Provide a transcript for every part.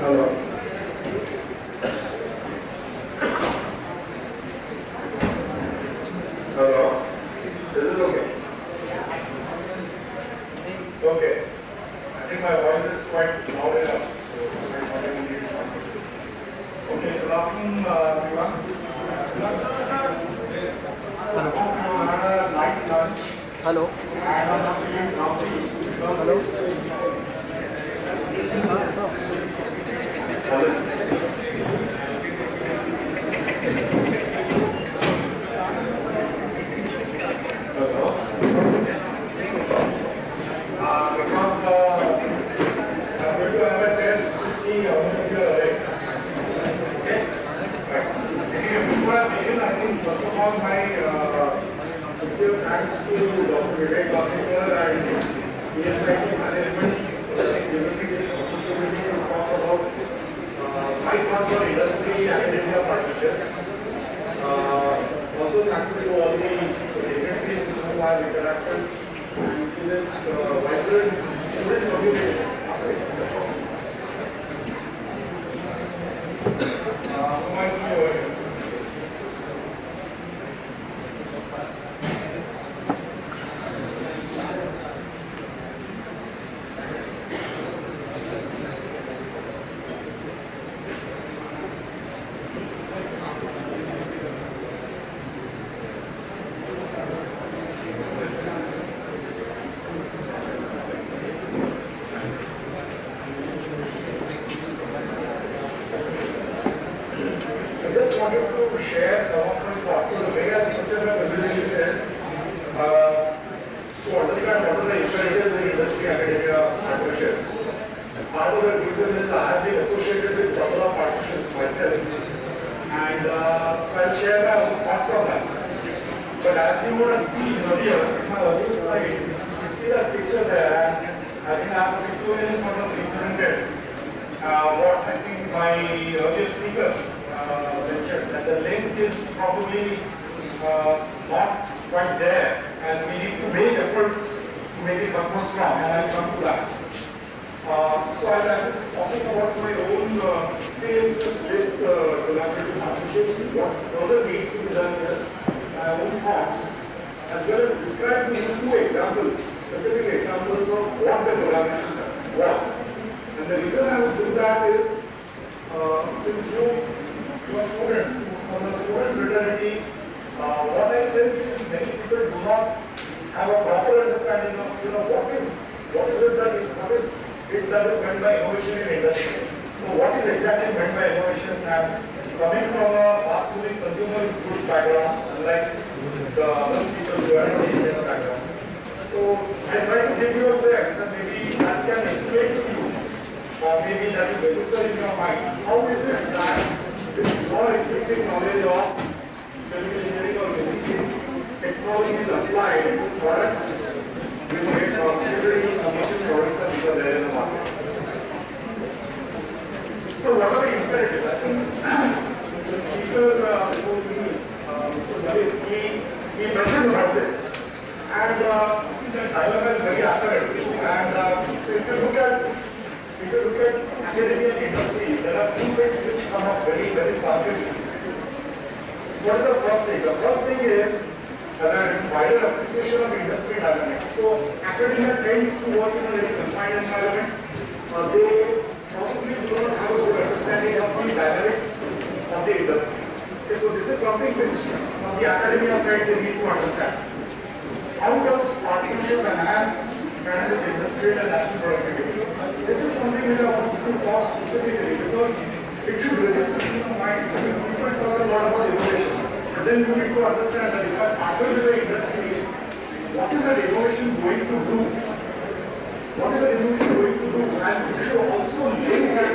Hello. Hello. Is it okay? Okay. I think my voice is quite loud enough, so I thought I would need it. Okay, good afternoon, everyone. I hope you had a light lunch. Hello. And I'm not feeling drowsy because. Because I'm going to have a test to see how many of you are awake. Okay? Right. Before I begin, I think first of all, my sincere thanks to Dr. Vivek Vasekar and ESIT management for giving me this opportunity to talk about my thoughts on industry academia partnerships. Also, thank you to all the dignitaries with whom I have interacted. And to this vibrant student community. Who I see over here? Share some of my thoughts. So the way I structure my presentation is to understand what are the imperatives in industry academia partnerships. Part of the reason is I have been associated with a couple of partnerships myself, and so I'll share my own thoughts on that. But as you would have seen earlier, in my earlier slide, you see that picture there, and I think I have pictorially sort of represented what I think my earlier speaker mentioned, that the link is probably not quite there, and we need to make efforts to make it much more strong, and I'll come to that. So I was talking about my own experiences with collaborative partnerships, what further needs to be done here, my own thoughts, as well as describing two examples, specific examples of what the collaboration was. And the reason I would do that is, since you are students, from the student fraternity, what I sense is many people do not have a proper understanding of what is it that is meant by innovation in industry. So what is exactly meant by innovation? And coming from a fast-moving consumer goods background, unlike the other speakers who are not in background. So I try to give you a sense, and maybe that can explain to you, or maybe that will register in your mind. How is it that with your existing knowledge of chemical engineering or chemistry, technology is applied to products which get considered commercial products and which are there in the market? So what are the imperatives? I think the speaker before me, Mr. Dalit, he mentioned about this. And dialogue is very accurate. And if you look at academia and industry, there are two things which come up very, very starkly. What is the first thing? The first thing is, as a wider appreciation of industry dynamics. So, academia tends to work in a very confined environment. They probably do not have a good understanding of the dynamics of the industry. Okay, so this is something which, on the academia side, they need to understand. How does partnership enhance kind of industrial and national productivity? This is something that I want to talk specifically because it should register in your mind. People talk a lot about innovation, but then you need to understand that if I partner with the industry, what is that innovation going to do? What is that innovation going to do? And you should also link that.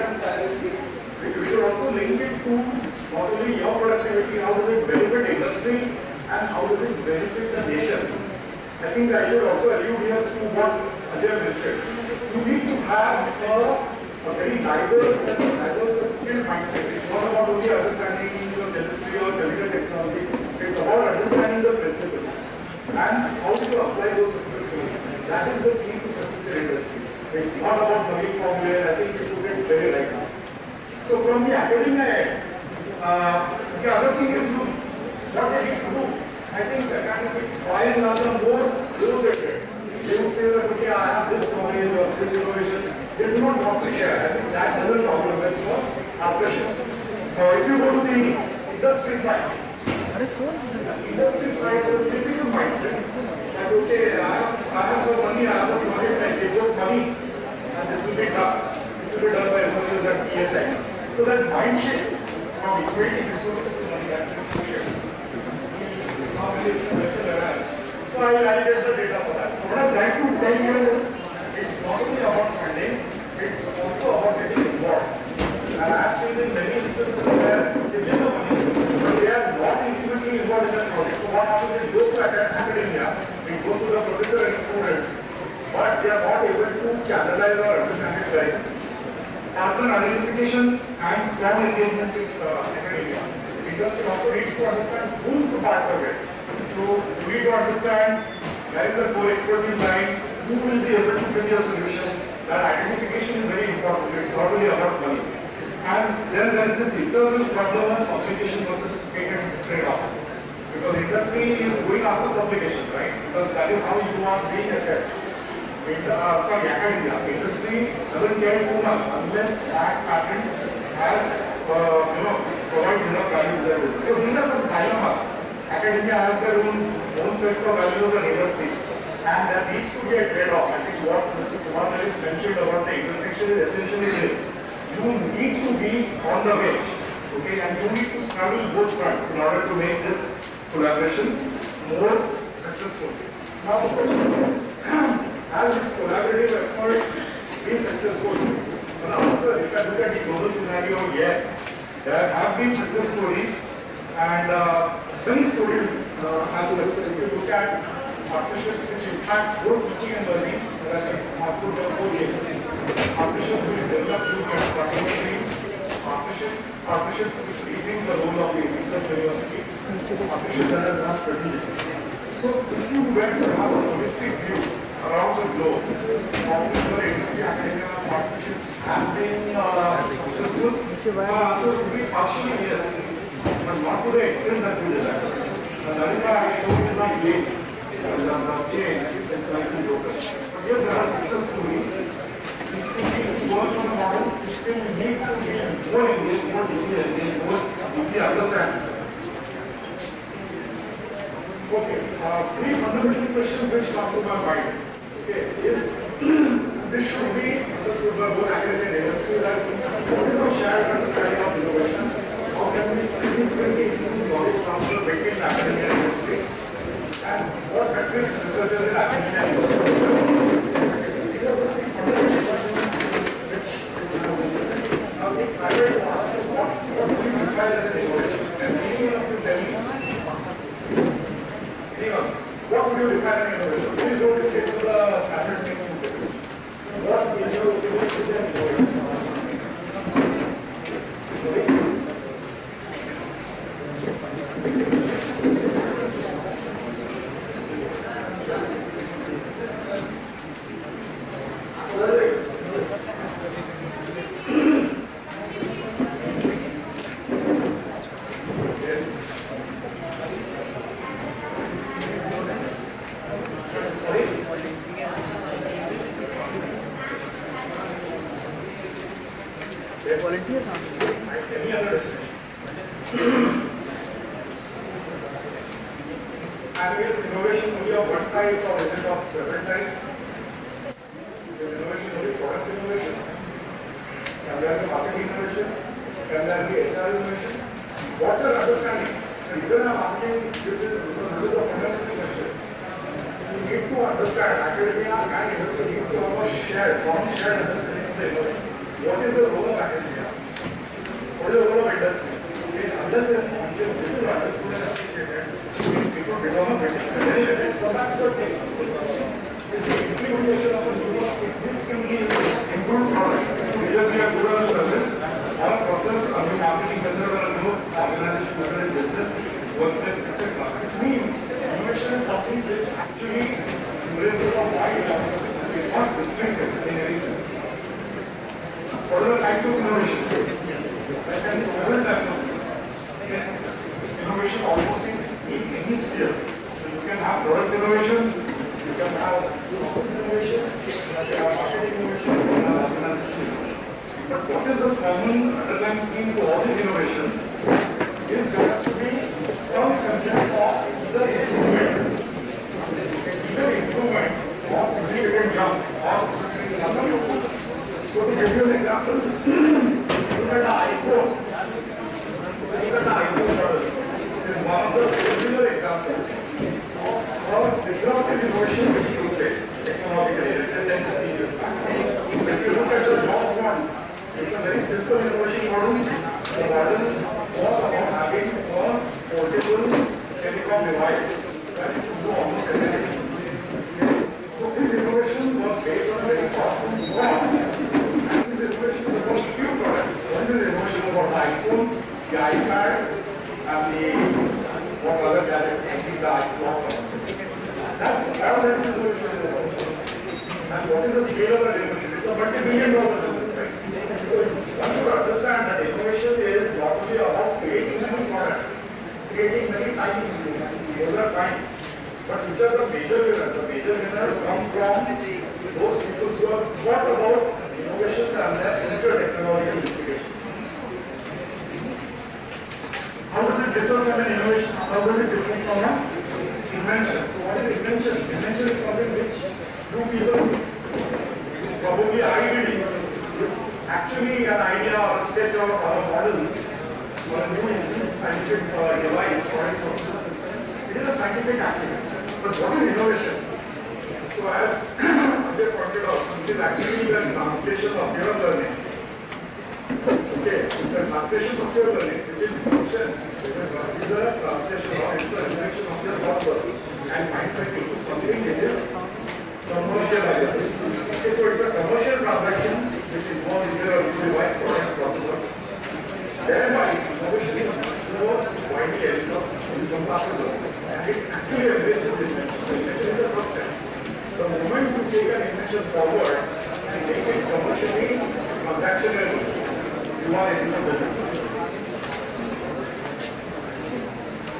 You should also link it to not only your productivity, how does it benefit industry, and how does it benefit the nation? I think I should also allude here to what Ajay mentioned. You need to have a very diverse and skilled mindset. It's not about only understanding the chemistry or chemical technology. It's about understanding the principles and how to apply those successfully. That is the key to success in industry. It's not about knowing formula. I think you put it very right now. share. I think that doesn't complement for partnerships. If you go to the industry side, there is a typical mindset that okay, I have some money, I have a project, I give this money, and this will be done. This will be done by researchers at PSI. So that mind shift from equating resources to money actually share. So I will get the data for that. So what I'm trying to tell you is, it's not only about funding, it's also about getting involved. And I've seen in many instances where they give the money, but they are not individually involved in the project. So what happens is it goes to academia, it goes to the professor and students, but they are not able to channelize or understand it right. Partner identification and strong engagement with academia. Industry also needs to understand whom to partner with. So you need to understand where is the core expertise line, who will be able to bring your solution. That identification is very important. It's not only about money. And then there is this internal problem of publication versus patent trade-off. Because industry is going after publication, right? Because that is how you are being assessed. Academia. Industry doesn't care too much unless that patent has, provides enough value to their business. So these are some dilemmas. Academia has their own sets of values and industry, and there needs to be a trade-off. I think what Mr. Kumar mentioned about the intersection is essentially this: you need to be on the bench, okay, and you need to straddle both fronts in order to make this collaboration more successful. Now the question is, has this collaborative effort been successful? The answer, if I look at the global scenario, yes, there have been success stories, and many stories as such. If you look at partnerships which impact both teaching and learning, there are four cases. Partnerships which develop new partner streams, partnerships which rethink the role of the research university, partnerships that are not strategic. So if you were to have a holistic view around the globe, how the industry academia partnerships have been successful, the answer would be partially yes, but not to the extent that we desire. That is why I showed you my link. The chain is slightly broken. But yes, there are success stories. We still need to work on the model. We still need to be more engaged, more deeply engaged, more deeply understand. Okay, three fundamental questions which come to my mind. Okay, is this should be understood by both academia and industry that what is our shared understanding of innovation? How can we significantly improve knowledge transfer between academia and industry? And what metrics researchers in academia and industry? These are the three fundamental questions which now if I were to ask you what do you define as an innovation? Can any of you tell me? What would you define as innovation? Please don't get to the standard things to do. What is an innovation? volunteers on Any other and is innovation only of one type or is it of several types? Is innovation only product innovation? Can there be market innovation? Can there be HR innovation? What's your understanding? The reason I'm asking this is because this is a fundamental question. You need to understand academia and industry need to have a shared understanding of the innovation. What is the role of academia? What is the role of industry? Unless this is understood and appreciated, people become a critic. Anyway, let's come back to the case. Is the implementation of a new significantly improved product, either we are good on a service or a process, a new marketing method or a new organization method in business, workplace, etc. Which means innovation is something which actually embraces a wide range, not restricted in any sense. What are the types of innovation? There can be several types of innovation almost in any sphere. So you can have product innovation, you can have process innovation, you can have marketing innovation, you can have organization innovation. common underlying theme to all these innovations is there has to be some semblance of the improvement. Either improvement or significant jump or significant jump. So to give you an example, look at the iPhone. Look at the iPhone model. It is one of the similar examples of disruptive innovation which took place technologically, let's say 10 15 years back. If you look at the Jobs one, it's a very simple innovation model. The model was about having a portable telecom device that could do almost anything. So this innovation was based on a very powerful device. And this innovation was about few products. One is the innovation about the iPhone, the iPad, and the what other gadget, the iPhone. That's innovation. And what is the scale of that innovation? It's a multi-billion-dollar business, right? So one should understand that innovation is not only about creating many products, creating many tiny improvements. Those are fine. But which are the major winners? The major winners come from those people who have thought about innovations and their future technological implications. How does it differ from an innovation? How does it differ from an invention? So what is invention? Invention is something which two people probably ideally is actually an idea or a sketch or a model or a new scientific device or a process system. It is a scientific activity. But what is innovation? So as Ajay pointed out, it is actually the translation of your learning. Okay, the translation of your learning, which is innovation, is a translation or it's a reflection of your thought process and mindset into something which is commercial idea. Okay, so it's a commercial transaction which involves either a device or a processor. Thereby, innovation is much more widely encompassable and it actually embraces invention. So invention is a subset. The moment you take an invention forward and make it commercially transactional, you are in the business.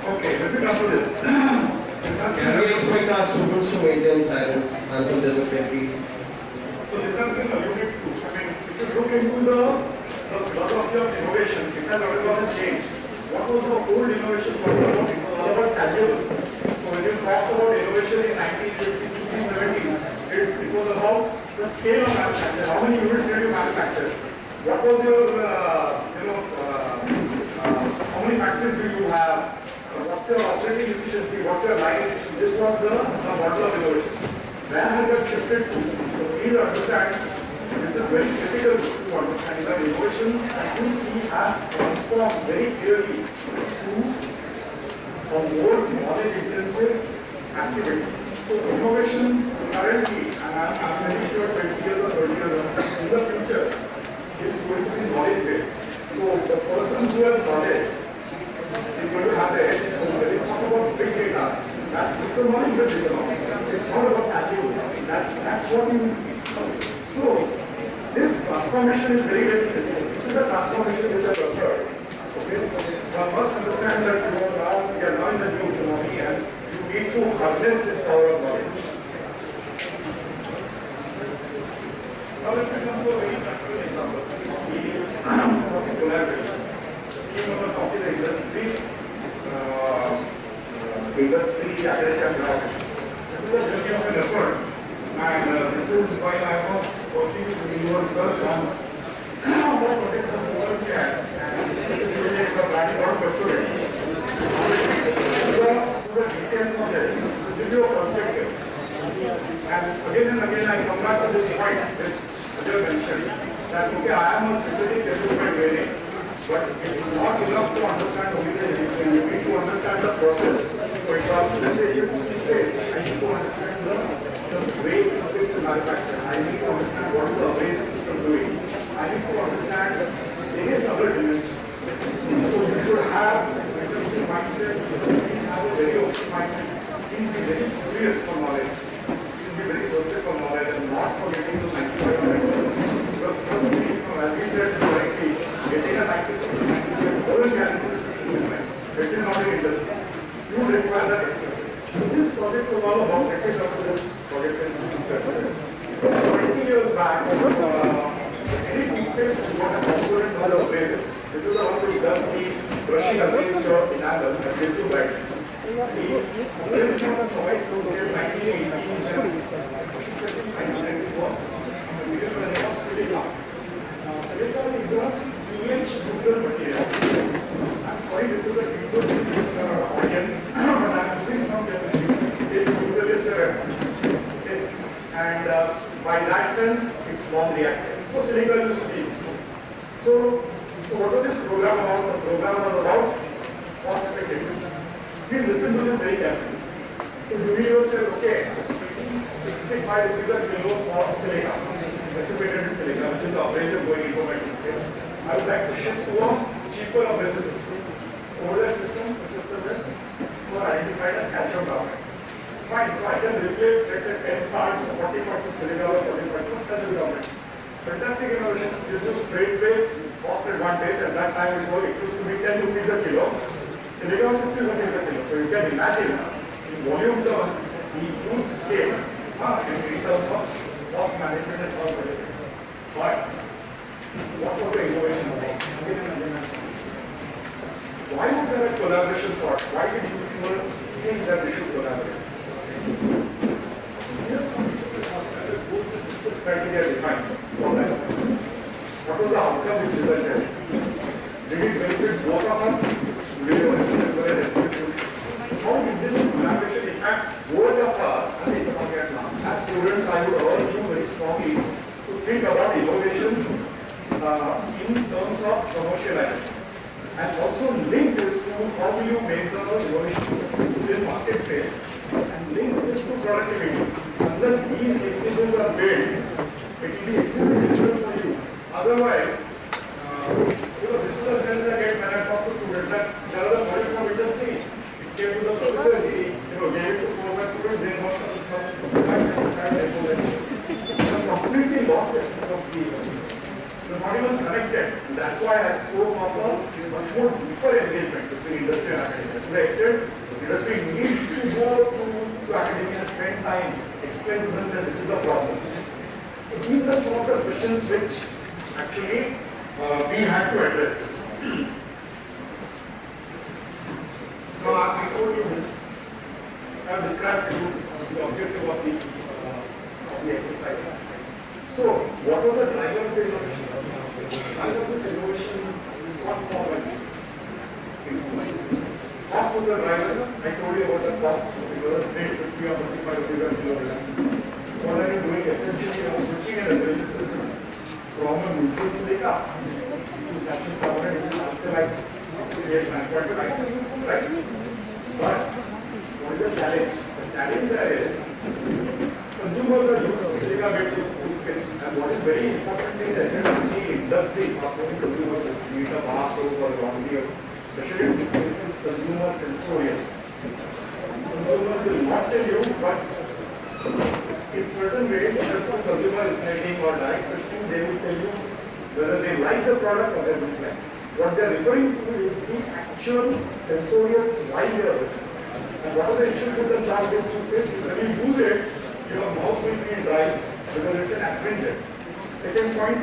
Okay, let me come to this. Can we expect our students to maintain silence and some discipline, please? So this has been alluded to. I mean, if you look into the philosophy of innovation, it has undergone a change. What was the old innovation? What was about? It was about tangibles. So when you talked about innovation in 1950s, 60s, 70s, it was about the scale of manufacture. How many units did you manufacture? What was your, how many factories do you have? What's your operating efficiency? What's your line efficiency? This was the model of innovation. Where has it shifted to? So please understand, this is very critical to understand that innovation, as you see, has transformed very clearly to a more knowledge-intensive activity. So innovation currently, and I'm very sure 20 years or 30 years in the future, is going to be knowledge-based. So the person who has knowledge is going to have the edge. So when you talk about big data, it's a knowledge-based economy. It's not about attributes. That's what you will see. So this transformation is very, very critical. This is the transformation which has occurred. Okay? One must understand that we are now in the new economy and you need to harness this power of knowledge. Now let me come to a very practical example. The collaboration. Came on the topic of industry, agriculture, and collaboration. This is a journey of an effort. And this is why I was working with your research on what project of the world we had, and specifically the planning of maturity. The details of this to give you a perspective. And again, I come back to this point that Ajay mentioned that okay, I am a synthetic chemist by training, but it is not enough to understand only the chemistry. You need to understand the process. For example, let's say it's phase. I need to understand the way this is manufactured. I need to understand what is the abrasive system doing. I need to understand various other dimensions. So you should have a simple mindset. You should have a very open mindset. Please be very curious for knowledge. Please be very thirsty for knowledge and not forgetting the 95 analysis. Because first of all, as we said correctly, getting a 96 and 97 is more than guaranteed to success in life. It is not an industry. You require that expertise. So this project was all about, let me come to this project in 20 years back, any toothpaste got a popular one who abrasive. This is the one which does the brushing against your enamel and gives you brightness. The abrasive choice in 1980s and 1990s was material by the name of silica. Now, silica is a pH neutral material. I'm sorry, this is a neutral to this audience, but I'm using some chemistry. If neutral is ceramic. Okay. And by that sense, it's non-reactive. So silica used to be used. So what was this program about? The program was about cost effectiveness. Please listen to this very carefully. So Unilever said, okay, I'm spending 65 rupees a kilo for silica, precipitated silica, which is the abrasive going into my toothpaste. I would like to shift to a cheaper abrasive system. Over that system, the system is identified as calcium carbonate. Fine, so I can replace, let's say, 10 parts or 40 parts of silica or 40 parts of calcium carbonate. Fantastic innovation. Gives you straightway cost advantage. At that time, it used to be 10 rupees a kilo. Silica was 60 rupees a kilo. So you can imagine, in volume terms, the huge scale in terms of cost management and cost management. But what was the innovation about? Why was there a collaboration sort? Why did you think that we should collaborate? Here's some success criteria defined for that. What was the outcome which resulted? Did it benefit both of us? University as well as institute? How did this collaboration impact both of us and the economy at large? As students, I would urge you very strongly to think about innovation in terms of commercialization. And also link this to how do you make the innovation successful in marketplace and link this to productivity. Unless these linkages are built, it will be extremely difficult for you. Otherwise, this is the sense I get when I talk to students that there are the product from industry. It came to the professor, he gave it to 4 students, they got some completely lost the essence of the they're not even connected. That's why I spoke of a much more deeper engagement between industry and academia. To the extent, industry needs to go to academia, spend time, explain to them that this is a problem. So these are some of the questions which actually we had to address. Now, I told you this. I have described to you the objective of the exercise. So, what was the driver of the innovation? Why was this innovation sought forward? Cost was the driver. I told you about the cost. It was a straight 50 or 55 rupees a kilogram. What are you doing? Essentially, you are switching an abrasive system from a neutral silica to calcium carbonate, which is alkaline, oxidate, right? But what is the challenge? The challenge there is consumers are used to silica-based toothpaste, and what is very important in the FMCG industry, asking consumers to eat a bar soap or laundry, especially toothpaste, is consumer sensorials. Consumers will not tell you, but in certain ways, consumer exciting or direct questioning, they will tell you whether they like the product or they don't like. What they are referring to is the actual sensorials while they are with it. And what are the issues with the chalk-based toothpaste? When you use it, your mouth will feel dry because it's an astringent. Second point,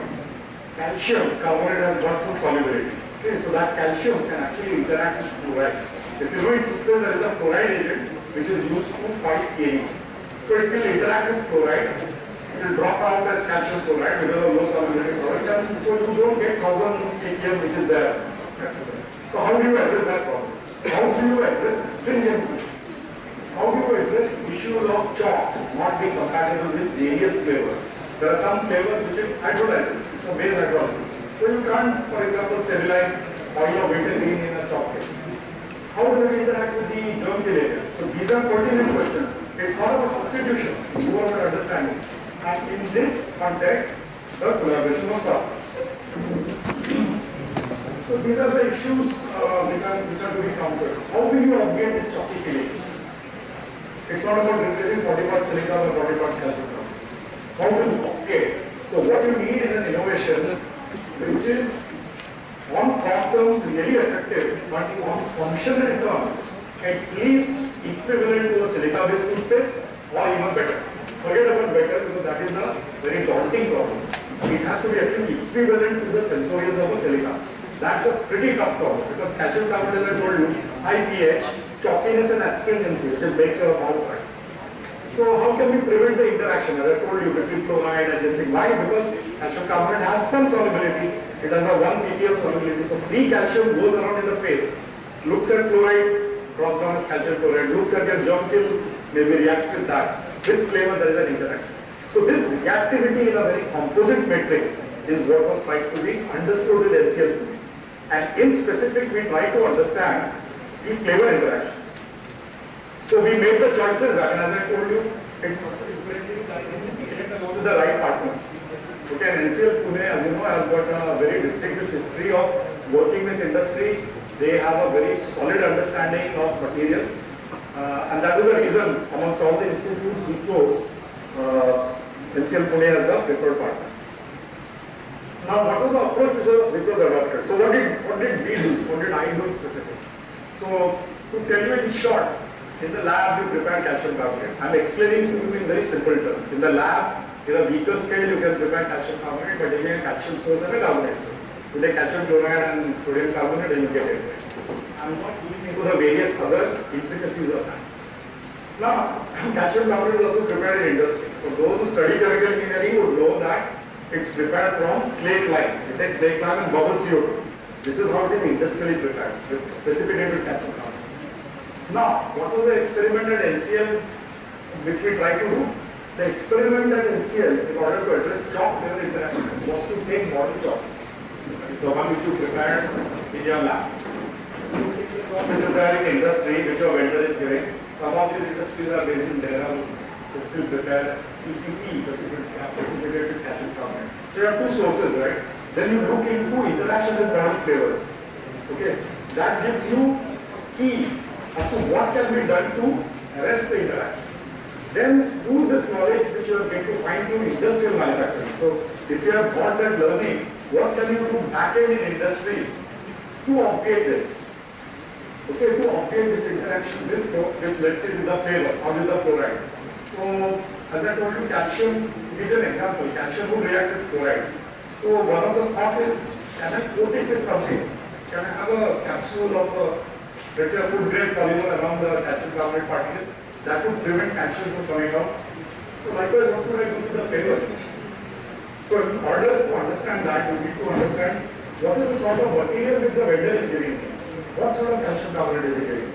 calcium carbonate has got some solubility. Okay, so that calcium can actually interact with fluoride. If you know in toothpaste there is a fluoride agent which is used to fight caries. So it will interact with fluoride. It will drop out as calcium fluoride because of low solubility product, and so you don't get 1000 ppm which is there. So how do you address that problem? How do you address astringency? How do you address issues of chalk not being compatible with various flavors? There are some flavors which it hydrolyzes, it's a base hydrolysis. So you can't, for example, sterilize oil or vitamin in a chalk paste. How does it interact with the germ chelator? So these are pertinent questions. It's not about substitution, you want to understand it. And in this context, the collaboration was sought. So these are the issues which are to be countered. How do you upgrade this chalky feeling? It's not about replacing 40 parts silica or 40 parts calcium. How to upgrade? So what you need is an innovation which is on cost terms really effective, but on functional terms at least equivalent to a silica-based toothpaste or even better. Forget about better because that is a very daunting problem. it has to be actually equivalent to the sensorials of a silica. That's a pretty tough problem because calcium carbonate, as I told you, high pH, chalkiness and astringency, which makes your mouth dry. So how can we prevent the interaction, as I told you, between fluoride and this thing? Why? Because calcium carbonate has some solubility. It has a 1 ppm solubility. So free calcium goes around in the face, looks at fluoride, drops down as calcium chloride, looks at your germ kill, maybe reacts with that. With flavor, there is an interaction. So this reactivity in a very composite matrix is what was tried to be understood with NCL. And in specific, we try to understand the flavor interactions. So we made the choices, and as I told you, it's also imperative that you select the right partner. Okay, and NCL Pune, as you know, has got a very distinguished history of working with industry. They have a very solid understanding of materials. And that is the reason amongst all the institutes we chose, NCL Pune as the preferred partner. Now, what was the approach which was adopted? So, what did we do? What did I do specifically? So, to tell you in short, in the lab you prepare calcium carbonate. I am explaining to you in very simple terms. In the lab, in a weaker scale, you can prepare calcium carbonate, but you get calcium source and a carbonate source. You take calcium chloride and sodium carbonate, and you get it. I am not going into the various other intricacies of that. Now, calcium carbonate is also prepared in industry. For those who study chemical engineering would know that it's prepared from slate lime. You take slate lime and bubble CO2. This is how it is industrially prepared, with precipitated calcium carbonate. Now, what was the experiment at NCL which we tried to do? The experiment at NCL, in order to address chalk flavor interactions, was to take model chalks, the one which you prepared in your lab. Which is there in industry, which your vendor is giving. Some of these industries are based in Dehradun. They still prepare PCC, precipitated calcium carbonate. So you have two sources, right? Then you look into interactions with body flavors. Okay, that gives you key as to what can be done to arrest the interaction. Then use this knowledge which you are going to find through industrial manufacturing. So if you have got that learning, what can you do back end in industry to obviate this? Okay, to obviate this interaction with let's say with the flavor or with the fluoride. So as I told you, calcium, to give you an example, calcium would react with fluoride. So one of the thought is, can I coat it with something? Can I have a capsule of let's say a food grade polymer around the calcium carbonate particle that would prevent calcium from coming out? So likewise, what would I do with the flavor? So in order to understand that, we need to understand what is the sort of material which the vendor is giving me. What sort of calcium carbonate is it giving?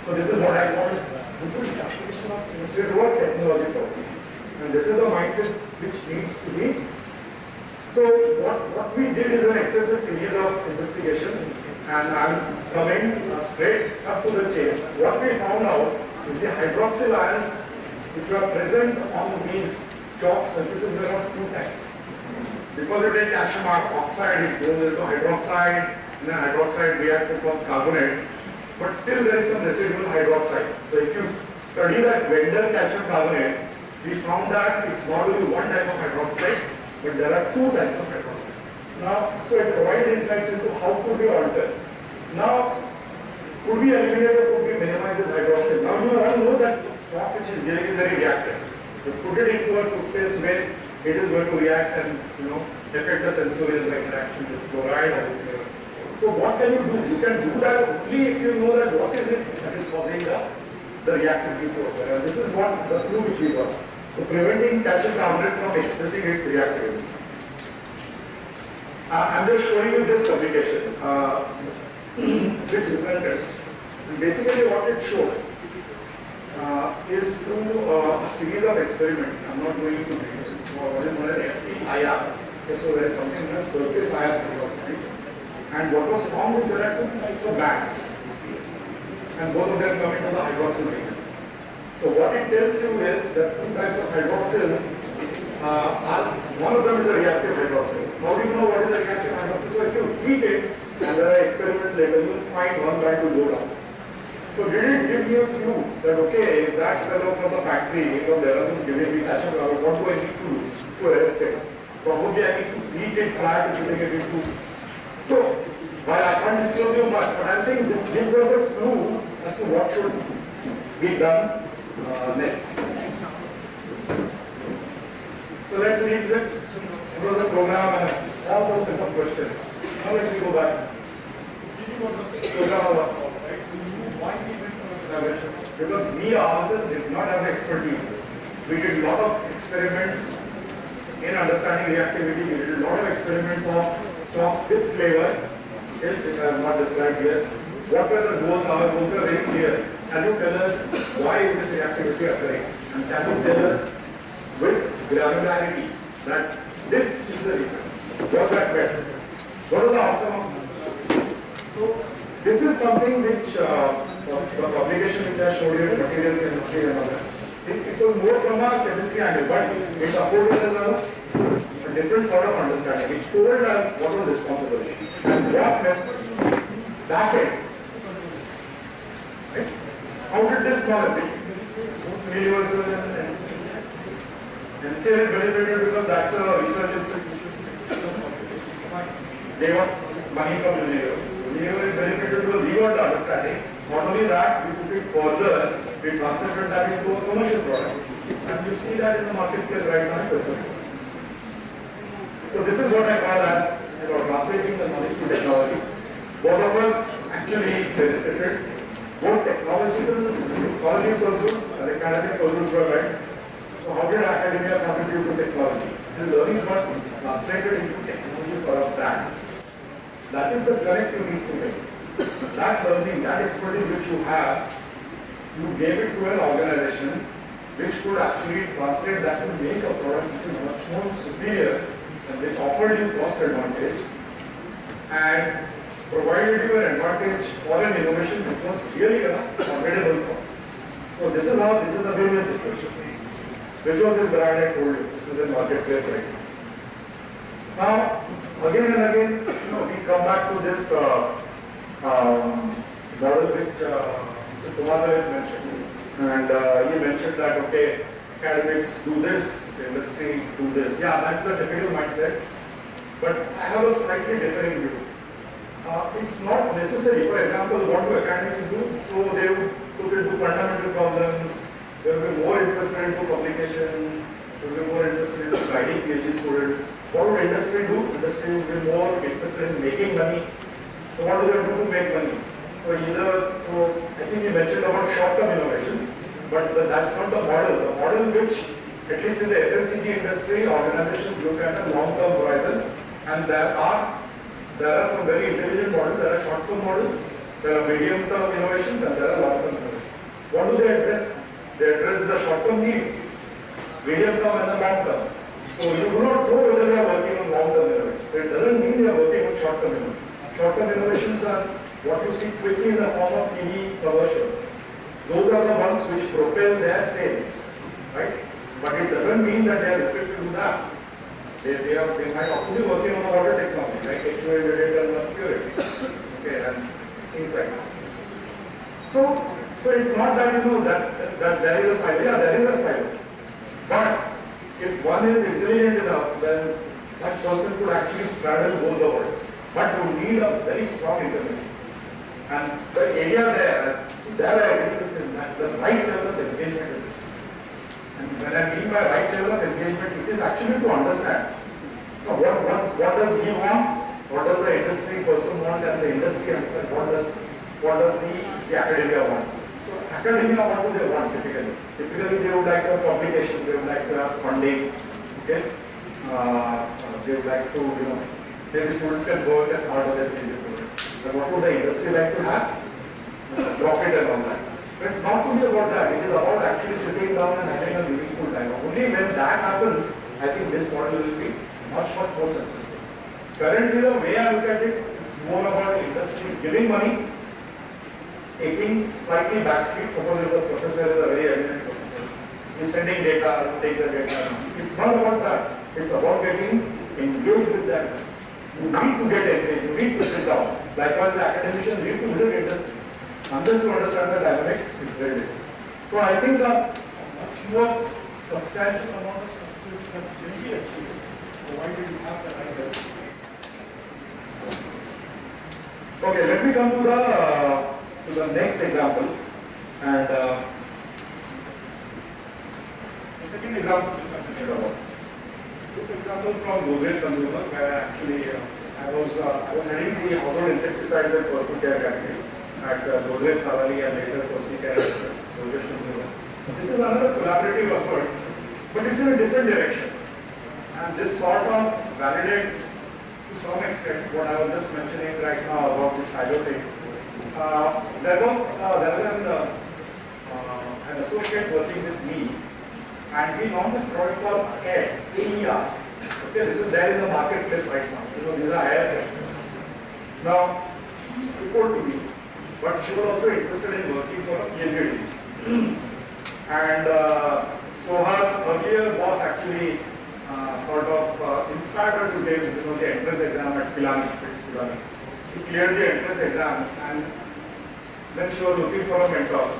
So this is what I call, this is the application of chemistry to a technology problem. And this is the mindset which needs to be. So what we did is an extensive series of investigations, and I'm coming straight up to the case. What we found out is the hydroxyl ions which are present on these chalks, and this is there are two types. Because you take calcium oxide, it goes into hydroxide, and then hydroxide reacts and forms carbonate, but still there is some residual hydroxide. So if you study that vendor calcium carbonate, we found that it's not only one type of hydroxide, but there are two types of hydroxide. Now, so it provides insights into how could we alter. Now, could we eliminate or could we minimize this hydroxide? Now you all know that this chalk which is giving is very reactive. You put it into a toothpaste base, it is going to react and affect the sensorial interaction with fluoride or with flavor. So what can you do? You can do that only if you know that what is it that is causing the reactivity to occur. And this is what the clue which we got. So preventing calcium carbonate from expressing its reactivity. I'm just showing you this publication which resulted. And basically what it showed is through a series of experiments. I'm not going into details. So what is known as FTIR. Okay, so there is something as surface IR spectroscopy. And what was found is there are two types of bands. And both of them come into the hydroxyl ring. So what it tells you is that two types of hydroxyls one of them is a reactive hydroxyl. How do you know what is a reactive hydroxyl? So if you heat it, and there are experiments later, you will find one band will go down. So did it give you a clue that okay, if that fellow from the factory from Dehradun is giving me calcium carbonate, what do I need to do to arrest it? Probably I need to heat it prior to putting it into. So while I can't disclose you much, but I'm saying this gives us a clue as to what should be done next. So let's revisit. It was a program and all those simple questions. Now let's go back. Because we ourselves did not have expertise. We did a lot of experiments in understanding reactivity. We did a lot of experiments of chalk with flavor, which I have not described here. What were the goals? Our goals are very clear. Can you tell us why is this reactivity occurring? And can you tell us with granularity that this is the reason? Was that better? What are the outcomes? So this is something which the publication which I showed you in materials chemistry and all that. It was more from a chemistry angle, but it afforded us a different sort of understanding. It told us what was responsibility and what method back end. Right? How did this knowledge? Universal and NCL benefited because that's a research institution. They want money from Unilever. Unilever benefited because we got the understanding. Not only that, we took it further, we translated that into a commercial product. And you see that in the marketplace right now. So this is what I call as translating the knowledge to technology. Both of us actually benefited. Both technological pursuits and academic pursuits were right. So how did academia contribute to technology? The learning is not translated into technology for a brand. That is the connect you need to make. That learning, that expertise which you have, you gave it to an organization which could actually translate that to make a product which is much more superior and which offered you cost advantage and provided you an advantage for an innovation which was really a formidable product. So this is how, this is a win-win situation. Which was his brand I told you. This is in marketplace right now. Now, again and again, we come back to this model which Mr. Kumar mentioned. And he mentioned that, okay, academics do this, industry do this. Yeah, that's the typical mindset. But I have a slightly different view. It's not necessary. For example, what do academics do? So they would look into fundamental problems. They will be more interested into publications. They will be more interested in guiding PhD students. What would industry do? Industry will be more interested in making money. So what do they do to make money? So I think you mentioned about short-term innovations, but that's not the model. The model which, at least in the FMCG industry, organizations look at a long-term horizon, and there are some very intelligent models. There are short-term models, there are medium-term innovations, and there are long-term innovations. What do they address? They address the short-term needs, medium-term and the long-term. So you do not know whether you are working on long-term innovations. So it doesn't mean you are working on short-term innovations. Short-term innovations are what you see quickly in the form of TV commercials. Those are the ones which propel their sales, right? But it doesn't mean that they are restricted to that. They might also be working on water technology, like HVAC and purity, okay, and things like that. So it's not that that there is a silo. Yeah, there is a silo. But if one is intelligent enough, then that person could actually straddle both the worlds. But you need a very strong intervention. And the area there I agree with him that the right level of engagement is this. And when I mean by right level of engagement, it is actually to understand what does he want, what does the industry person want, and the industry understand what does the academia want. So academia, what do they want typically? Typically they would like to have publications, they would like to have funding, okay? They would like to, maybe students can work as part of their PhD program. But what would the industry like to have? Profit and all that. But it's not only about that, it is about actually sitting down and having a meaningful dialogue. Only when that happens, I think this model will be much more successful. Currently, the way I look at it, it's more about industry giving money, taking slightly backseat. Suppose if the professor is a very eminent professor, he's sending data, take the data. It's not about that. It's about getting engaged with that. You need to get engaged, you need to sit down. Likewise, the academicians need to visit industry. Unless you understand the dynamics, it's very difficult. So I think a much more substantial amount of success can still be achieved, provided you have the right level. Okay, let me come to the next example. And the second example which I'm thinking about. this example from Godrej Consumer, where actually I was heading the household insecticides and personal care category at Godrej Savali and later personal care at Godrej Consumer. This is another collaborative effort, but it's in a different direction. And this sort of validates to some extent what I was just mentioning right now about this hydro thing. There was an associate working with me, and we launched this product called AIR. AER. Okay, this is there in the marketplace right now. You know, these are AIR. Now, she reported to me, but she was also interested in working for a PhD. And so her earlier boss actually sort of inspired her to take the entrance exam at Pilani, British Pilani. She cleared the entrance exam, and then she was looking for a mentor.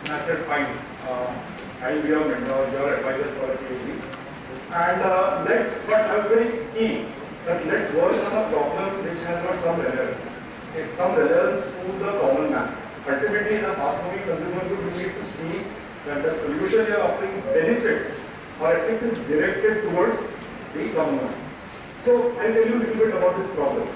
And I said, fine, I will be your mentor, your advisor for a PhD. And but I was very keen that let's work on a problem which has got some relevance. Okay, some relevance to the common man. Ultimately, in a fast-moving consumer good, you need to see that the solution you are offering benefits, or at least is directed towards the common man. So, I'll tell you a little bit about this problem.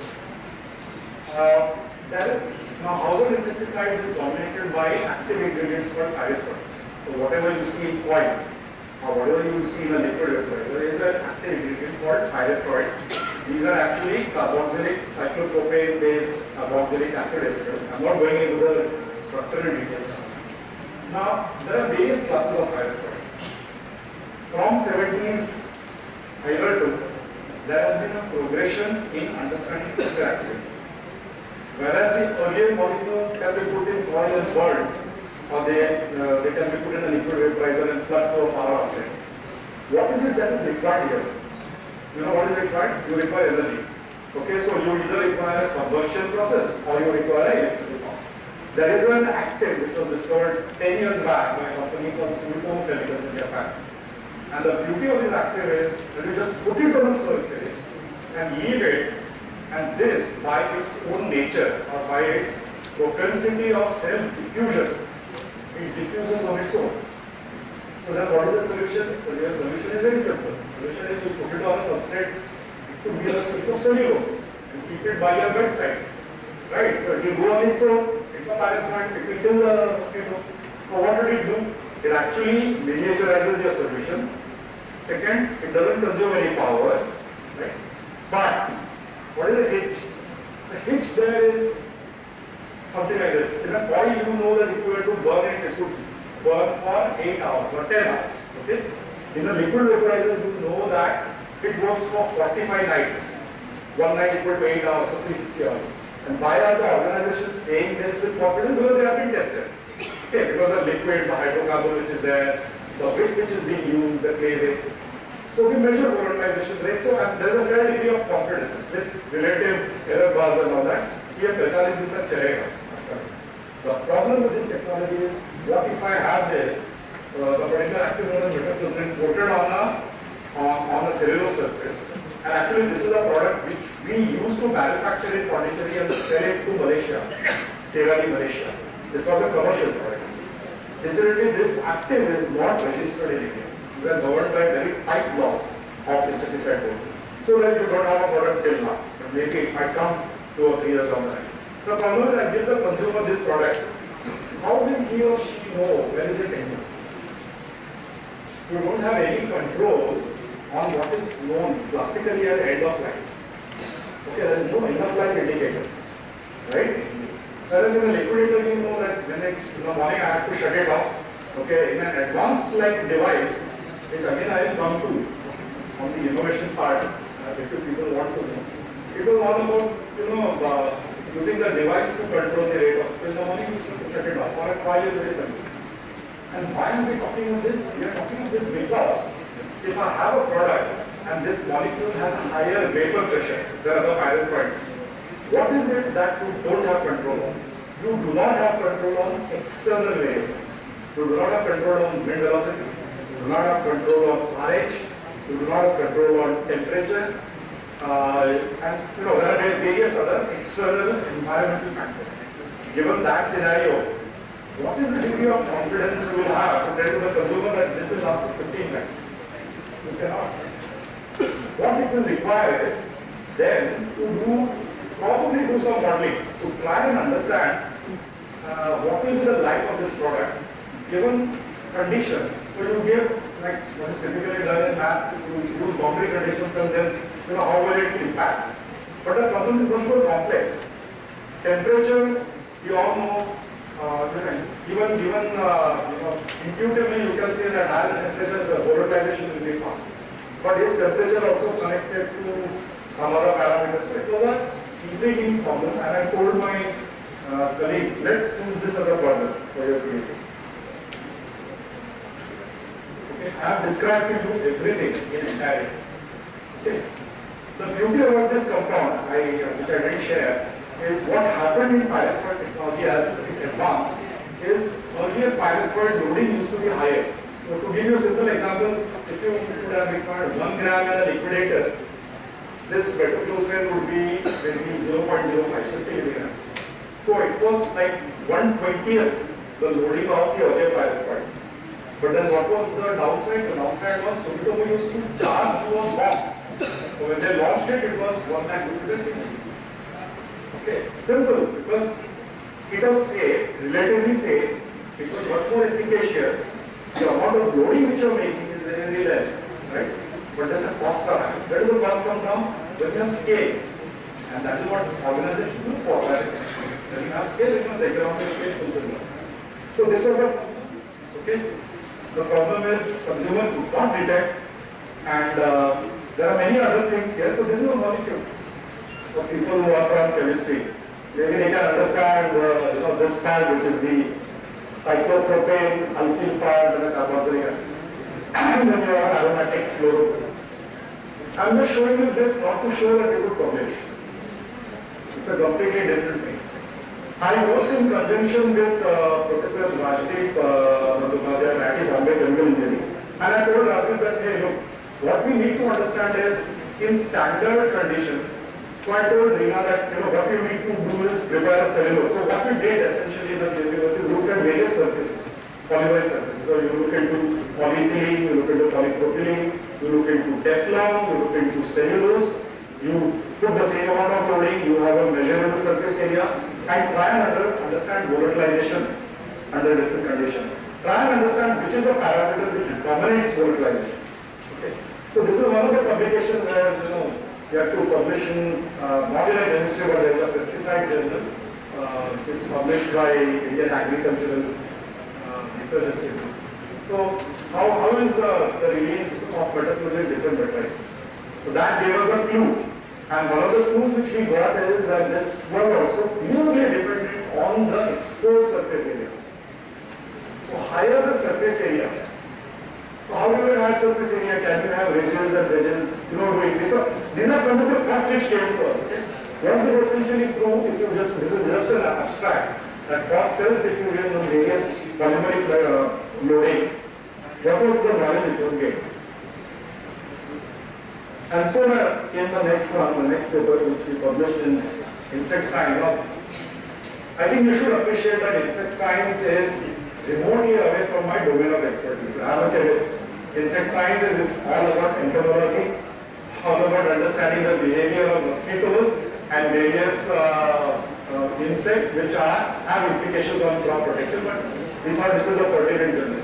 Now, household insecticides is dominated by active ingredients called pyrethroids. So, whatever you see in oil, or whatever you see in a liquid liquid, there is an active ingredient called pyrethroid. These are actually carboxylic cyclopropane based carboxylic acid esters. I'm not going into the structural details now. Now, there are various classes of pyrethroids. From 70s either to, there has been a progression in understanding such activity. Whereas the earlier molecules can be put in oil and burned, or they can be put in a liquid vaporizer and plugged to a power outlet. What is it that is required here? You know what is required? You require energy. Okay, so you either require a combustion process or you require a electrical power. There is an active which was discovered 10 years back by a company called Sumitomo Chemicals in Japan. And the beauty of this active is that you just put it on a surface and leave it, and this, by its own nature or by its propensity of self-diffusion, it diffuses on its own. So then what is the solution? So your solution is very simple. The solution is you put it on a substrate, it could be a piece of cellulose, and keep it by your bedside. Right? So it will go on its own, it's a pyrethroid, it will kill the mosquito. So what did it do? It actually miniaturizes your solution. Second, it doesn't consume any power. Right? But what is the hitch? The hitch there is something like this. In a coil, you know that if you were to burn it, it would burn for 8 hours or 10 hours. Okay? In a liquid vaporizer, you know that it works for 45 nights. One night equal to 8 hours, so 360 hours. And why are the organizations saying this with confidence? Because they have been tested. Okay, because the liquid, the hydrocarbon which is there, the wick which is being used, the clay wick. So we measure volatilization rate. So there's a fair degree of confidence with relative error bars and all that. Here, 45 minutes chalega. The problem with this technology is, what if I have this, the particular active mode metafiltrate coated on a cellulose surface, and actually this is a product which we use to manufacture in Pondicherry and sell it to Malaysia, Serali, Malaysia. This was a commercial product. Incidentally, this active is not registered in India. These are governed by very tight laws of insecticide board. So that you don't have a product till now. But maybe it might come 2 or 3 years down the line. The problem is I give the consumer this product. How will he or she know where is it ending? You don't have any control on what is known classically as end of life. Okay, there is no end of life indicator. Right? Whereas in a liquidator, you know that when it's in the morning I have to shut it off. Okay, in an advanced like device, which again I will come to on the innovation part, if people want to know. It was all about, using the device to control the rate of. In the morning, you shut it off. For a while is very simple. And why are we talking about this? We are talking about this because if I have a product and this molecule has a higher vapor pressure than other pyrethroids, what is it that you don't have control on? You do not have control on external variables. You do not have control on wind velocity. You do not have control on RH. You do not have control on temperature. And there are various other external environmental factors. Given that scenario, what is the degree of confidence you will have to tell to the consumer that this will last for 15 minutes? You cannot. what it will require is then to probably do some modeling to try and understand what will be the life of this product given conditions. So you give, like what is typically done in math, you use boundary conditions and then how will it impact. But the problem is much more complex. Temperature, you all know, even intuitively you can say that higher temperature the volatilization will be faster. But is temperature also connected to some other parameters? So it was an intriguing problem, and I told my colleague, let's use this as a problem for your creativity. Okay, I have described to you everything in entirety. Okay. The beauty about this compound, which I didn't share, is what happened in pyrethroid technology as it advanced is earlier pyrethroid loading used to be higher. So to give you a simple example, if you would have required 1 gram in a liquidator, this metoclopramide would be maybe 0.05, 50 milligrams. So it was like 1/20th the loading of the earlier pyrethroid. But then what was the downside? The downside was Sumitomo used to charge to a bomb. So when they launched it, it was 1 lakh rupees. Okay, simple, because it was safe, relatively safe, it was much more efficacious. The amount of loading which you are making is really less, right? But then the costs are high. Where do the costs come from? When you have scale. And that is what organizations look for, right? When you have scale, it means economic scale fulfillment. So this is a, okay, the problem is consumer could not detect, and there are many other things here. So this is a molecule. For people who are from chemistry, maybe they can understand this part, which is the cyclopropane, alkyl part, and the carboxylic acid. And then you have aromatic fluoro. I'm just showing you this not to show that you could publish. It's a completely different thing. I worked in conjunction with Professor Rajdeep Bandyopadhyay at IIT Bombay Chemical Engineering, and I told Rajdeep that, hey, look, what we need to understand is in standard conditions. So I told Reena that what you need to do is prepare a cellulose. So what we did essentially in the university, we looked at various surfaces, polymer surfaces. So you look into polyethylene, you look into polypropylene, you look into Teflon, you look into cellulose. You put the same amount of loading, you have a measurable surface area, and try and understand volatilization under different conditions. Try and understand which is a parameter which dominates volatilization. Okay. So this is one of the publications where you have to publish in not in a chemistry, but there is a pesticide journal. It is published by Indian Agricultural Research Institute. So how is the release of metoclopramide in different matrices? So that gave us a clue. And one of the clues which we got is that this was also clearly dependent on the exposed surface area. So higher the surface area, so how do you add surface area? Can you have ridges and ridges? Doing this. So these are some of the facts which came to us. Okay? What this essentially proves, this is just an abstract that cross self-diffusion on various polymeric loading. What was the knowledge which was gained? And so came the next one, the next paper which we published in Insect Science. I think you should appreciate that insect science is remotely away from my domain of expertise. I am a chemist. Insect science is all about entomology, all about understanding the behavior of mosquitoes and various insects which have implications on crop protection, but we thought this is a pertinent journey.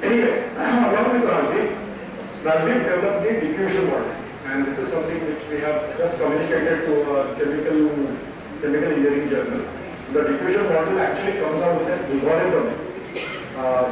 Anyway, along with Rajdeep developed the diffusion model, and this is something which we have just communicated to a chemical engineering journal. The diffusion model actually comes out with an algorithm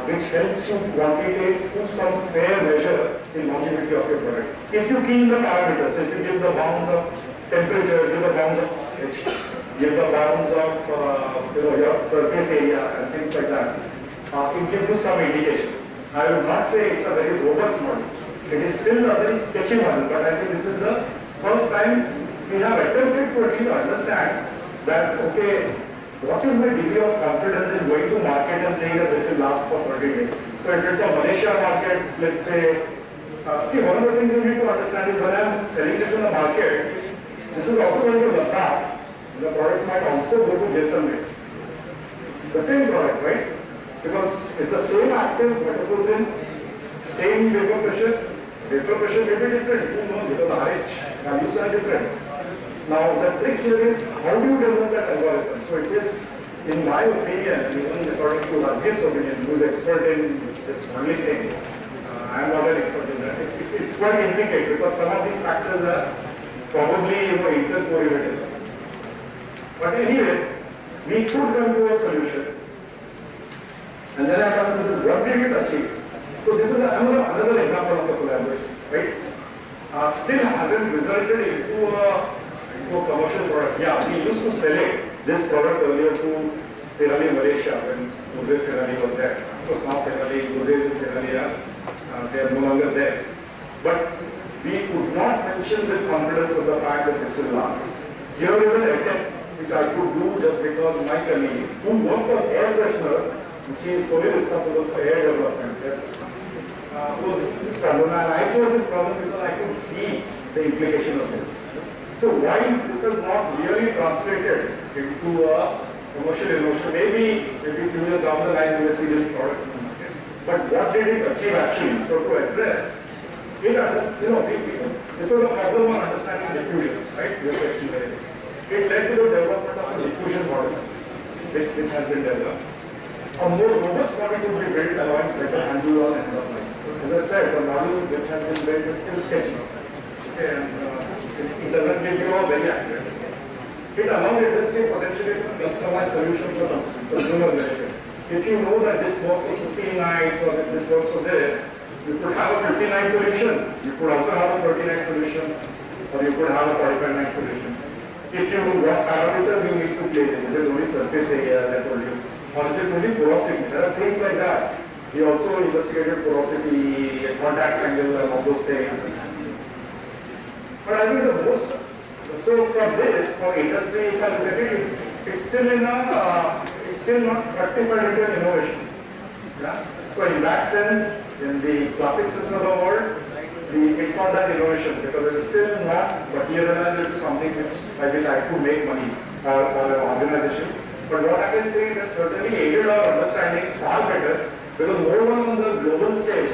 which helps you quantitate to some fair measure the longevity of your product. If you key in the parameters, if you give the bounds of temperature, give the bounds of pH, give the bounds of your surface area and things like that, it gives you some indication. I would not say it's a very robust model. It is still a very sketchy model, but I think this is the first time we have attempted to at least understand that, okay, what is my degree of confidence in going to market and saying that this will last for 30 days? So if it's a Malaysia market, let's say, see, one of the things you need to understand is when I'm selling this in the market, this is also going to Ladakh. The product might also go to Jaisalmer. The same product, right? Because it's the same active metoclopramide, same vapor pressure may be different. Who knows because the RH values are different. Now, the trick here is how do you develop that algorithm? So it is, in my opinion, even according to Rajiv's opinion, who is expert in this only thing, I am not an expert in that. It's quite intricate because some of these factors are probably intercorrelated. But anyways, we could come to a solution. And then I come to what did it achieve? So this is another example of a collaboration, right? Still hasn't resulted into a commercial product. Yeah, we used to sell this product earlier to Serali Malaysia when Godrej Serali was there. Of course now Serali, Godrej and Serali they are no longer there. But we could not mention with confidence of the fact that this will last. Here is an attempt which I could do just because my colleague, who worked on air fresheners, which is solely responsible for air development, was this problem. And I chose this problem because I could see the implication of this. So why is this has not really translated into a commercial innovation? Maybe 2 years down the line we will see this product. But what did it achieve actually? So to address, this was a problem on understanding diffusion, right? Your question very well. It led to the development of a diffusion model, which has been developed. A more robust model could be built allowing better handle on end of life. As I said, the model which has been built is still sketchy. Okay, and it doesn't give you a very accurate. It allows industry potentially to customize solutions for consumer benefit. If you know that this works for 15 nights or that this works for this, you could have a 50-night solution. You could also have a 30-night solution, or you could have a 45-night solution. If you know what parameters you need to play in, is it only surface area that I told you, or is it only porosity? There are things like that. We also investigated porosity, contact angle, and all those things. But I think the most, so from this, for industry, if I look at it, it's still it's still not fructified into an innovation. Yeah? So in that sense, in the classic sense of the word, it's not that innovation because it is still not materialized into something by which I could make money or an organization. But what I can say is certainly aided our understanding far better because no one on the global scale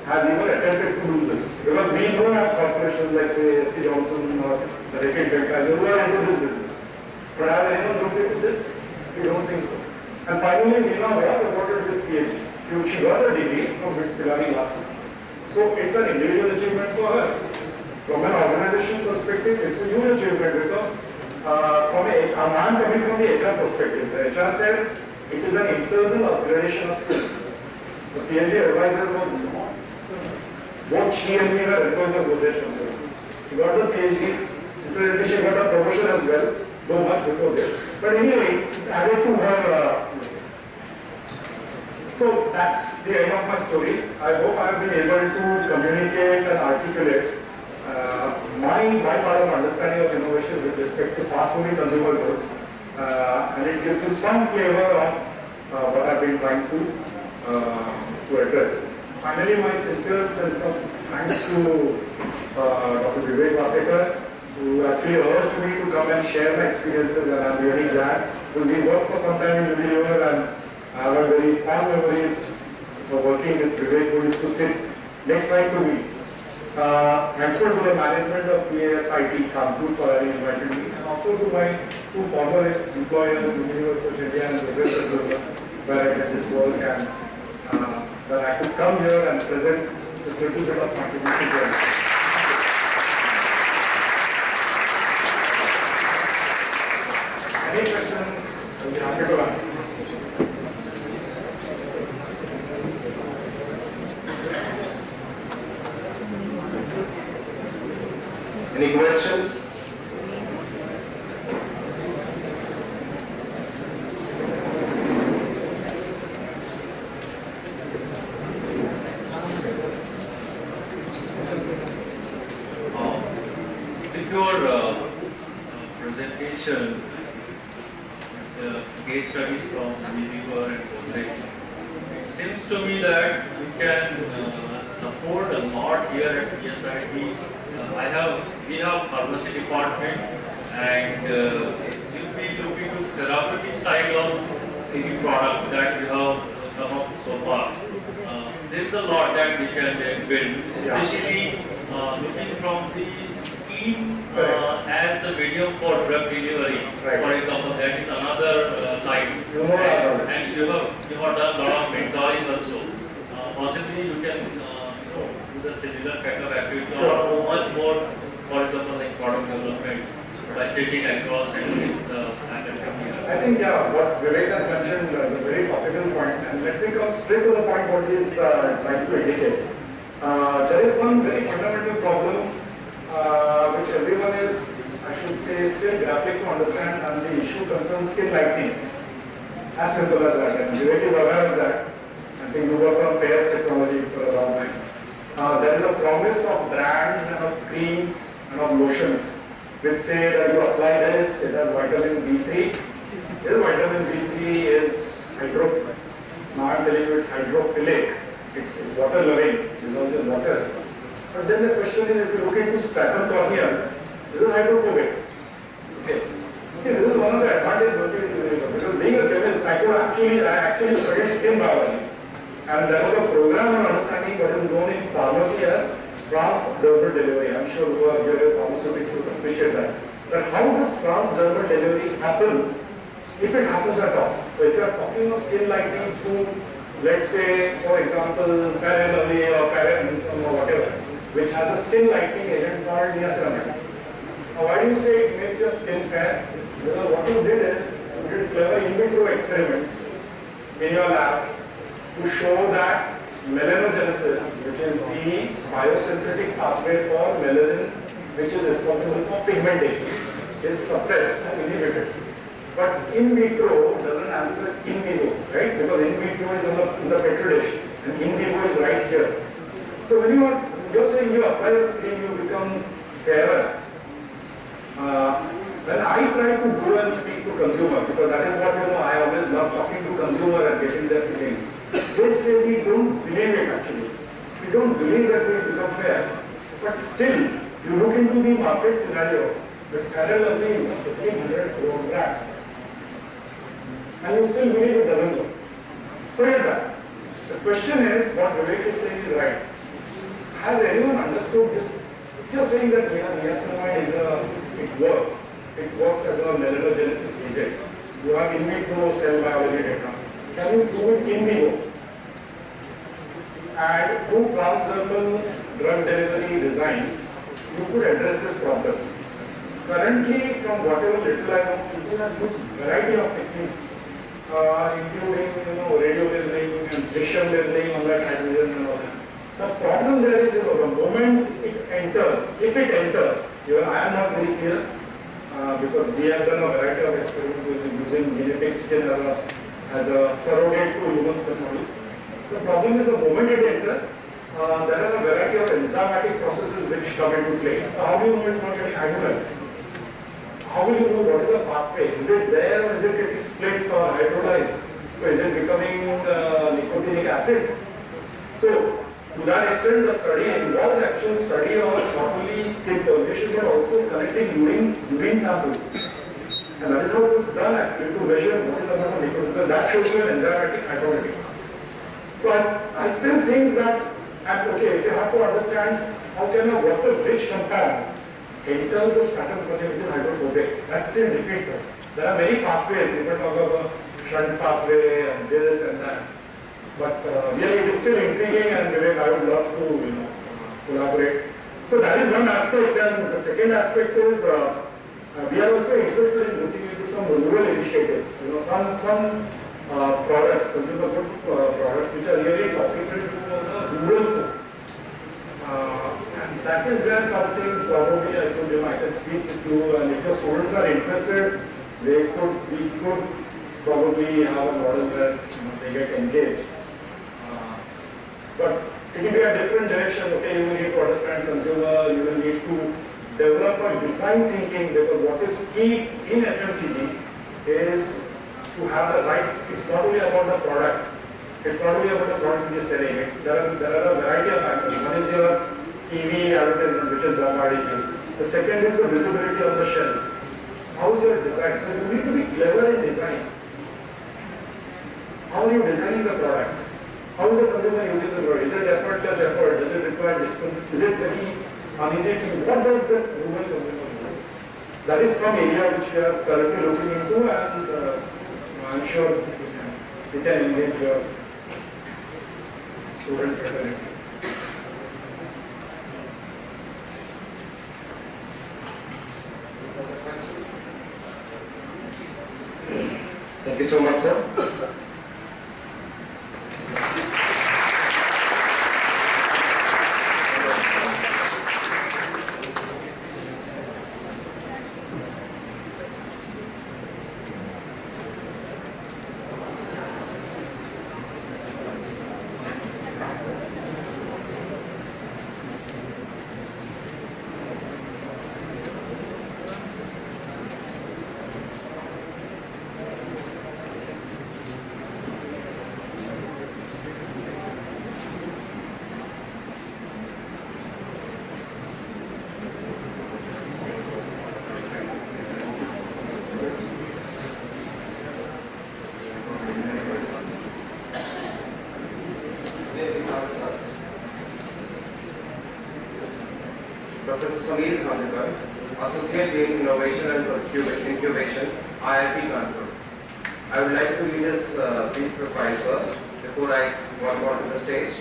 has even attempted to do this. Because we know of corporations like say SC Johnson or the Reckitt Benckiser who are into this business. But has anyone looked into this? We don't think so. And finally, Neena was awarded with PhD. She got a degree from BITS Pilani last year. So it's an individual achievement for her. From an organization perspective, it's a huge achievement because I'm coming from the HR perspective. The HR said it is an internal upgradation of skills. The PhD advisor was not external. Both she and me were employees of Godrej. She got the PhD. Incidentally, she got a promotion as well, though much before this. But anyway, it added to her. So that's the end of my story. I hope I have been able to communicate and articulate my part of understanding of innovation with respect to fast-moving consumer goods, and it gives you some flavor of what I've been trying to address. Finally, my sincere sense of thanks to Dr. Vivek Vasekar, who actually urged me to come and share my experiences, and I'm really glad because we worked for some time in Unilever and I have a very fond memories of working with Vivek, who used to sit next side to me. Thankful to the management of PASIT Kanpur for having invited me, and also to my two former employers, University of India and Godrej, where I did this work, and that I could come here and present this little bit of contribution to them. Any questions? I'll be happy to answer. Any questions? With your presentation, case studies from Unilever and Godrej, it seems to me that we can support a lot here at PSIT. We have pharmacy department, and we'll be looking to therapeutic side of any product that we have come up so far. There's a lot that we can build, especially looking from the scheme as the medium for drug delivery. Right. For example, that is another side. You know about it. And you have done a lot of mentoring also. Possibly you can do the similar kind of activity or much more, for example, like product development by sitting across and with the I think, yeah, what Vivek has mentioned is a very topical point, and let me come straight to the point what he is trying to indicate. There is one very fundamental problem which everyone is, I should say, still grappling to understand, and the issue concerns skill lightning. As simple as that, and Vivek is aware of that. I think you work on pairs technology for a long time. There is a promise of brands and of creams and of lotions which say that you apply this, it has vitamin B3. This vitamin B3 is now I'm telling you it's hydrophilic, it's water loving, it is also water. But then the question is, if you look into stratum corneum, this is hydrophobic. Okay. See, this is one of the advantages because being a chemist, I actually studied skin biology. And there was a program on understanding what is known in pharmacy as transdermal delivery. I'm sure who are here in pharmaceutics would appreciate that. But how does transdermal delivery happen if it happens at all? So if you are talking of skin lightening through, let's say, for example, Fair and Lovely or Fair and Handsome or whatever, which has a skin lightening agent called niacinamide. Now why do you say it makes your skin fair? Because what you did is, you did clever in vitro experiments in your lab to show that melanogenesis, which is the biosynthetic pathway for melanin, which is responsible for pigmentation, is suppressed and inhibited. But in vitro doesn't answer in vivo, right? Because in vitro is in the petri dish, and in vivo is right here. So when you're saying you apply the skin, you become fairer. When I try to go and speak to consumer, because that is what I always love talking to consumer and getting their feeling. They say we don't believe it actually. We don't believe that we become fair. But still, you look into the market scenario, the Fair and Lovely is a 1,500 crore brand. And you still believe it doesn't work. Forget that. The question is, what Vivek is saying is right. Has anyone understood this? If you're saying that niacinamide it works as a melanogenesis agent. You have in vitro cell biology data. Can you prove it in vivo? And through transdermal drug delivery design, you could address this problem. Currently, from whatever little I know, people have used variety of techniques, including radio labeling and pressure labeling on that hydrogen and all that. The problem there is, the moment it enters, if it enters, I am not very clear because we have done a variety of experiments using genetic skin as a surrogate to human technology. The problem is the moment it enters, there are a variety of enzymatic processes which come into play. How do you know it's not getting hydrolyzed? How will you know what is the pathway? Is it there or is it getting split or hydrolyzed? So is it becoming nicotinic acid? So to that extent, the study involves actual study of not only skin permeation but also collecting urine samples. And that is how it was done actually to measure what is the amount of nicotine. That shows you an enzymatic hydrolytic. So I still think that, if you have to understand how can a water-rich compound enter the stratum corneum which is hydrophobic, that still defeats us. There are many pathways, people talk about shunt pathway and this and that. But really it is still intriguing and I would love to collaborate. So that is one aspect, and the second aspect is we are also interested in looking into some rural initiatives. Some products, consumer food products, which are really applicable to the rural food. And that is where something probably I can speak with you, and if the students are interested, we could probably have a model where they get engaged. But it will be a different direction. Okay, you will need to understand consumer, you will need to develop a design thinking, because what is key in FMCG is to have the right, it's not only about the product, it's not only about the product which is selling, there are a variety of factors. One is your TV advertisement, which is bombarding you. The second is the visibility of the shelf. How is your design? So you need to be clever in design. How are you designing the product? How is the consumer using the product? Is it effortless effort? Does it require discipline? Is it very What does the rural consumer do? That is some area which we are currently looking into, and I'm sure we can engage your student fraternity. Thank you so much, sir. Professor Samir Khandekar, Associate Dean Innovation and Incubation, IIT Kanpur. I would like to read his brief profile first before I walk onto the stage.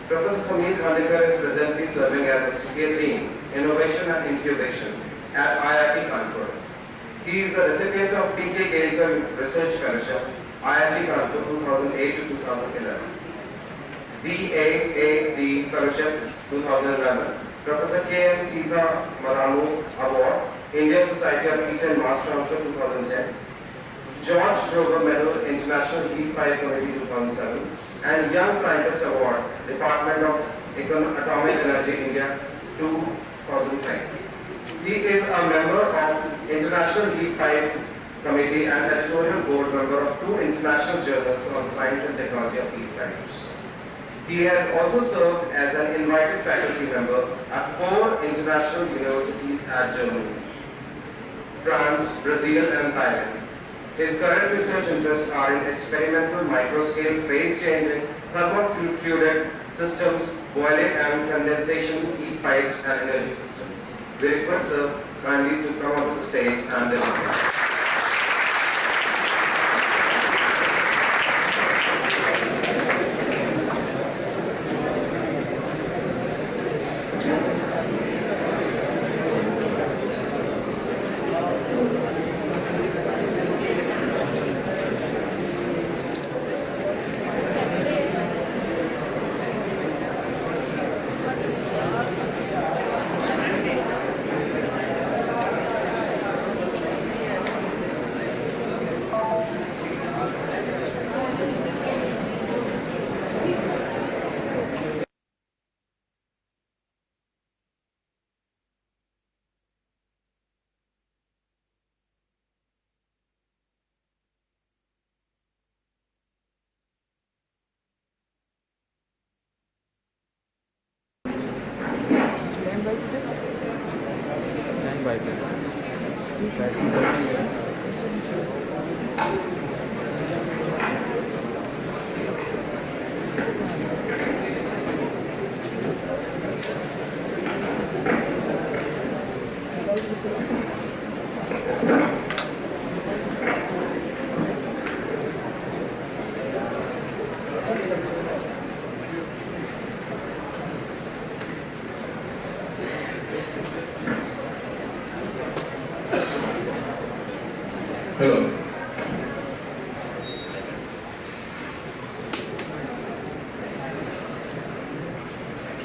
Professor Samir Khandekar is presently serving as Associate Dean Innovation and Incubation at IIT Kanpur. He is a recipient of P.K. Gelkar Research Fellowship, IIT Kanpur 2008 to 2011. DAAD Fellowship 2011. Professor K.M. Sita Maramu Award, Indian Society of Heat and Mass Transfer 2010, George Grover Medal, International Heat Pipe Committee 2007, and Young Scientist Award, Department of Atomic Energy India 2005. He is a member of International Heat Pipe Committee and editorial board member of 2 international journals on science and technology of heat pipes. He has also served as an invited faculty member at 4 international universities at Germany, France, Brazil, and Thailand. His current research interests are in experimental microscale phase-changing thermofluidic systems, boiling and condensation heat pipes, and energy systems. We request Sir kindly to come onto the stage and demonstrate. Stand by Hello.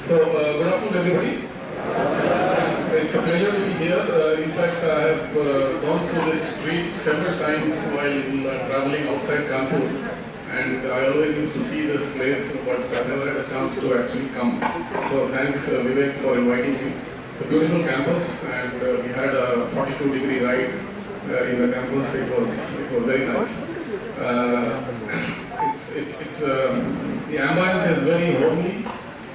So, good afternoon, everybody. It's a pleasure to be here. In fact, I have gone through this street several times while traveling outside Kanpur, and I always used to see this place, but I never had a chance to actually come. So, thanks, Vivek, for inviting me. It's a beautiful campus, and we had a 42-degree ride in the campus. It was very nice. The ambience is very homely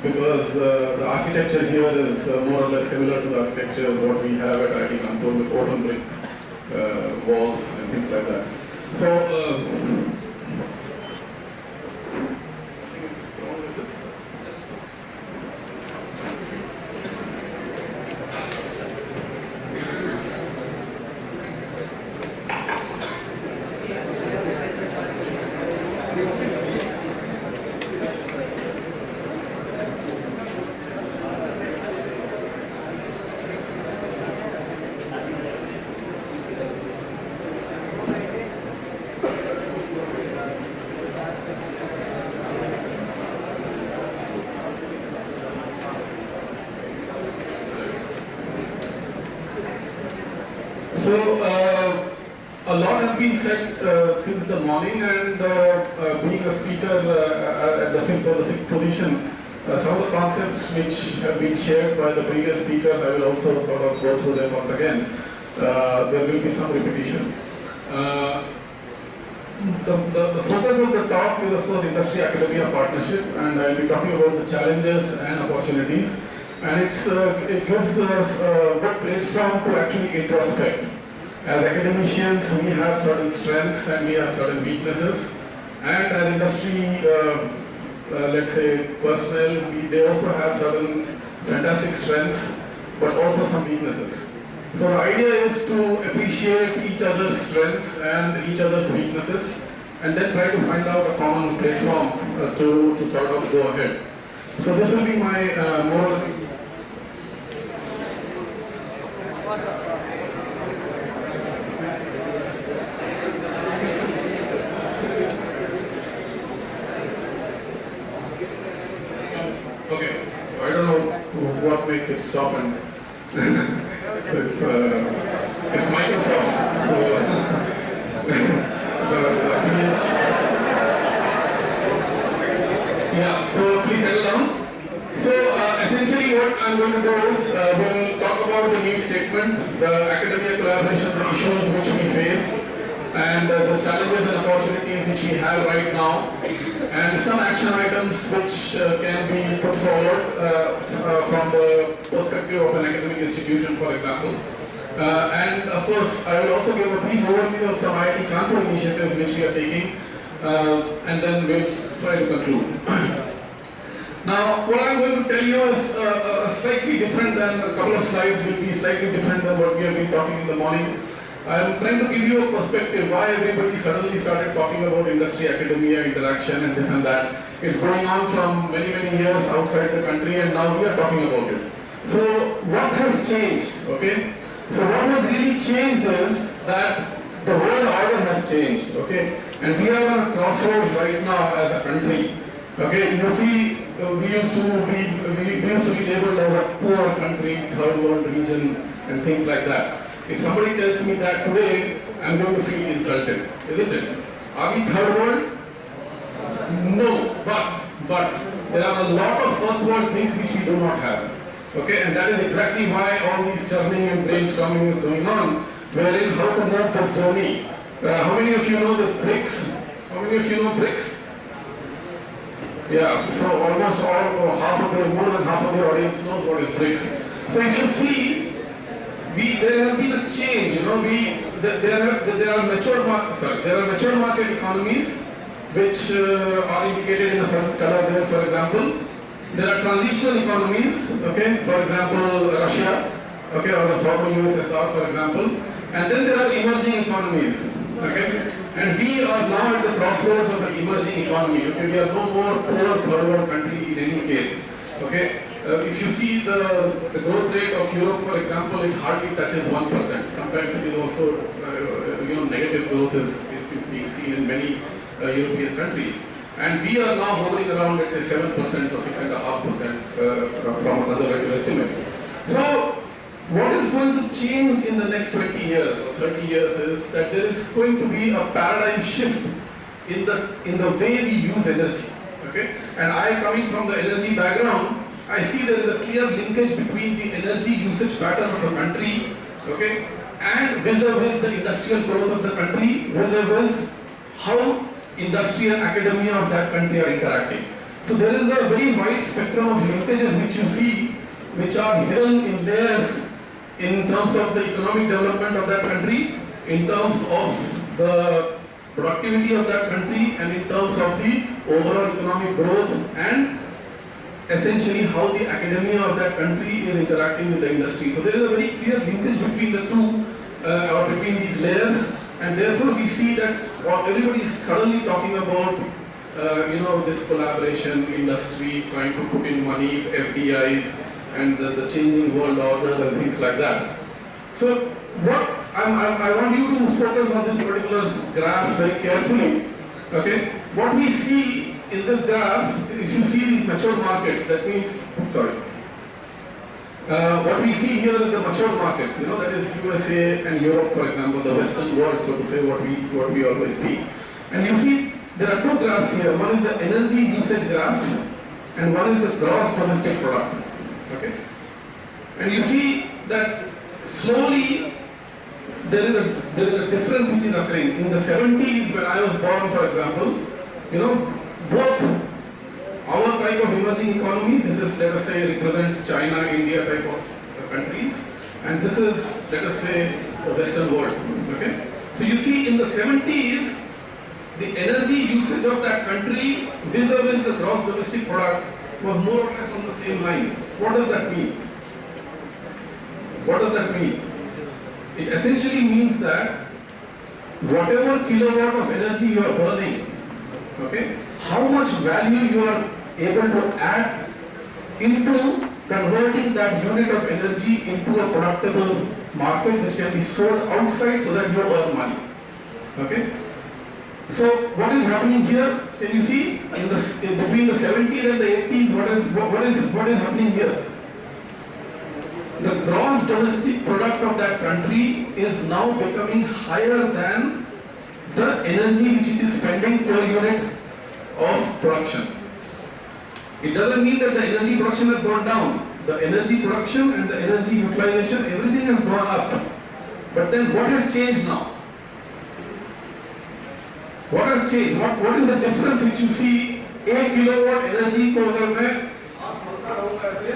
because the architecture here is more or less similar to the architecture of what we have at IIT Kanpur with open brick walls and things like that. So. So, a lot has been said since the morning, and being a speaker at the fifth or the sixth position, some of the concepts which have been shared by the previous speakers, I will also sort of go through them once again. There will be some repetition. The focus of the talk is, of course, industry-academia partnership, and I'll be talking about the challenges and opportunities. And it gives us a good platform to actually introspect. As academicians, we have certain strengths and we have certain weaknesses. And as industry, let's say, personnel, they also have certain fantastic strengths, but also some weaknesses. So the idea is to appreciate each other's strengths and each other's weaknesses, and then try to find out a common platform to sort of go ahead. So this will be my more. Okay, I don't know what makes it stop, and it's Microsoft. So, the PH. Yeah, so please settle down. So essentially what I'm going to do is we'll talk about the need statement, the academia collaboration, the issues which we face, and the challenges and opportunities which we have right now, and some action items which can be put forward from the perspective of an academic institution, for example. And of course, I will also give a brief overview of some IIT Kanpur initiatives which we are taking, and then we'll try to conclude. Now, what I'm going to tell you is slightly different than a couple of slides will be slightly different than what we have been talking in the morning. I'm trying to give you a perspective why everybody suddenly started talking about industry-academia interaction and this and that. It's going on from many, many years outside the country, and now we are talking about it. So what has changed, okay? So what has really changed is that the world order has changed, okay? And we are on a crossroads right now as a country, okay? You see, we used to be labeled as a poor country, third world region, and things like that. If somebody tells me that today, I'm going to feel insulted, isn't it? Are we third world? No, but there are a lot of first world things which we do not have. Okay, and that is exactly why all these churning and brainstorming is going on, wherein how to move for Sony. How many of you know this BRICS? How many of you know BRICS? Yeah, so almost more than half of the audience knows what is BRICS. So if you see, there has been a change, you know, there are mature market economies which are indicated in a certain color there, for example. There are transitional economies, okay, for example, Russia, okay, or the former USSR, for example. And then there are emerging economies, okay. And we are now at the crossroads of an emerging economy, okay. We are no more poor third world country in any case, okay. If you see the growth rate of Europe, for example, it hardly touches 1%. Sometimes it is also, negative growth is being seen in many European countries. And we are now hovering around, let's say, 7% or 6.5% from another estimate. So, what is going to change in the next 20 years or 30 years is that there is going to be a paradigm shift in the way we use energy. Okay? And I, coming from the energy background, I see there is a clear linkage between the energy usage pattern of a country, okay, and vis-a-vis the industrial growth of the country, vis-a-vis how industry and academia of that country are interacting. So there is a very wide spectrum of linkages which you see, which are hidden in layers in terms of the economic development of that country, in terms of the productivity of that country, and in terms of the overall economic growth, and essentially how the academia of that country is interacting with the industry. So there is a very clear linkage between the two, or between these layers, and therefore we see that everybody is suddenly talking about this collaboration, industry, trying to put in monies, FDIs, and the changing world order and things like that. So what I want you to focus on this particular graph very carefully. Okay, what we see in this graph, if you see these mature markets, that means, What we see here is the mature markets, that is USA and Europe, for example, the Western world, so to say, what we always see. And you see, there are two graphs here. One is the energy usage graph, and one is the gross domestic product. Okay, and you see that slowly there is a difference which is occurring. In the 70s, when I was born, for example, both our type of emerging economy, this is, let us say, represents China, India type of countries, and this is, let us say, the Western world. Okay, so you see, in the 70s, the energy usage of that country vis-a-vis the gross domestic product was more or less on the same line. What does that mean? What does that mean? It essentially means that whatever kilowatt of energy you are burning, okay, how much value you are able to add into converting that unit of energy into a productive market which can be sold outside so that you earn money. Okay. So what is happening here? Can you see between the 70s and the 80s? What is happening here? The gross domestic product of that country is now becoming higher than the energy which it is spending per unit of production. It doesn't mean that the energy production has gone down. The energy production and the energy utilization, everything has gone up. But then what has changed now? What has changed? What is the difference which you see? 1 kilowatt energy को अगर मैं हाथ बढ़ता रहूँगा ऐसे,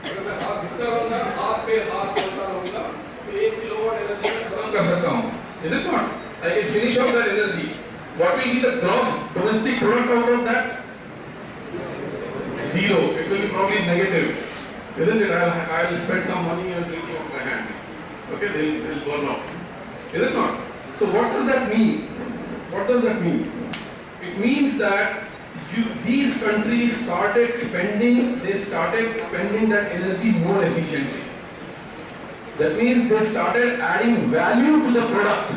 अगर मैं हाथ घिसता रहूँगा, हाथ पे हाथ बढ़ता रहूँगा, तो 1 kilowatt energy मैं खत्म कर सकता हूँ. Is it not? I can finish off that energy. What will be the gross domestic product out of that? Zero. It will be probably negative. Isn't it? I'll spend some money and drinking off my hands. Okay, they'll burn off. Is it not? So what does that mean? What does that mean? It means that these countries started spending that energy more efficiently. That means they started adding value to the product.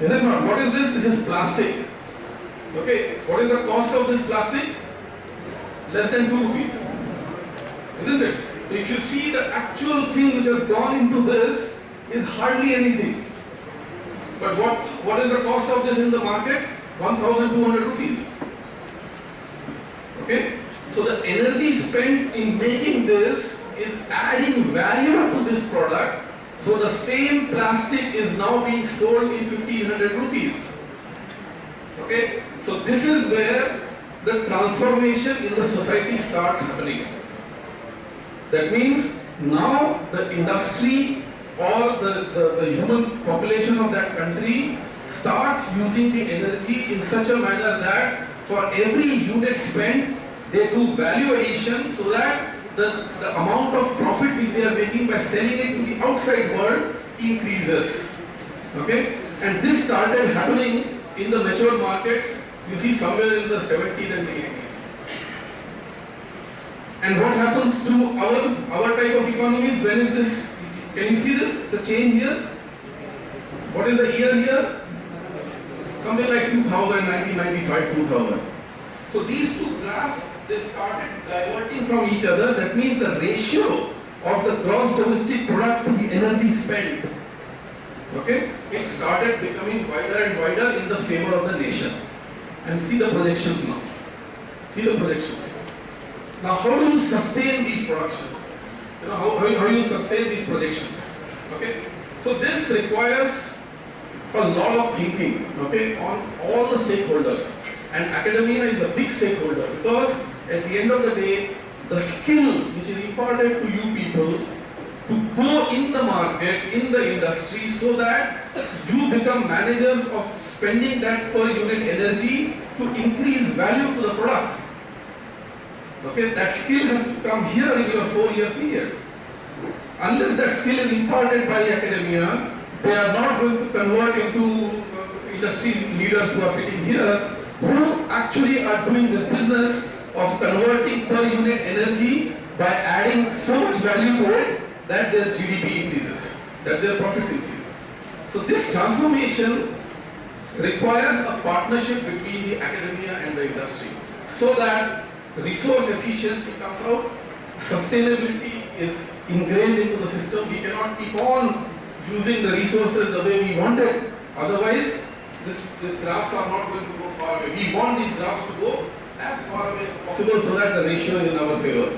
Is it not? What is this? This is plastic. Okay, what is the cost of this plastic? Less than 2 rupees. Isn't it? So if you see the actual thing which has gone into this is hardly anything. But what is the cost of this in the market? 1,200 rupees. Okay? So the energy spent in making this is adding value to this product. So the same plastic is now being sold in 1,500 rupees. Okay? So this is where the transformation in the society starts happening. That means now the industry or the human population of that country starts using the energy in such a manner that for every unit spent, they do value addition so that the amount of profit which they are making by selling it to the outside world increases. Okay? And this started happening in the mature markets, you see, somewhere in the 70s and the 80s. And what happens to our type of economies? When is this? Can you see this? The change here? What is the year here? Something like 2000, 1995, 2000. So these two graphs, they started diverting from each other. That means the ratio of the gross domestic product to the energy spent, okay, it started becoming wider and wider in the favor of the nation. And see the projections now. See the projections. Now how do you sustain these productions? How you sustain these projections? Okay, so this requires a lot of thinking, okay, on all the stakeholders, and academia is a big stakeholder because at the end of the day, the skill which is imparted to you people to go in the market, in the industry, so that you become managers of spending that per unit energy to increase value to the product. Okay, that skill has to come here in your 4-year period. Unless that skill is imparted by academia, they are not going to convert into industry leaders who are sitting here, who actually are doing this business of converting per unit energy by adding so much value to it that their GDP increases, that their profits increases. So this transformation requires a partnership between the academia and the industry so that resource efficiency comes out, sustainability is ingrained into the system. We cannot keep on using the resources the way we wanted. Otherwise, these graphs are not going to go far away. We want these graphs to go as far away as possible so that the ratio is in our favor.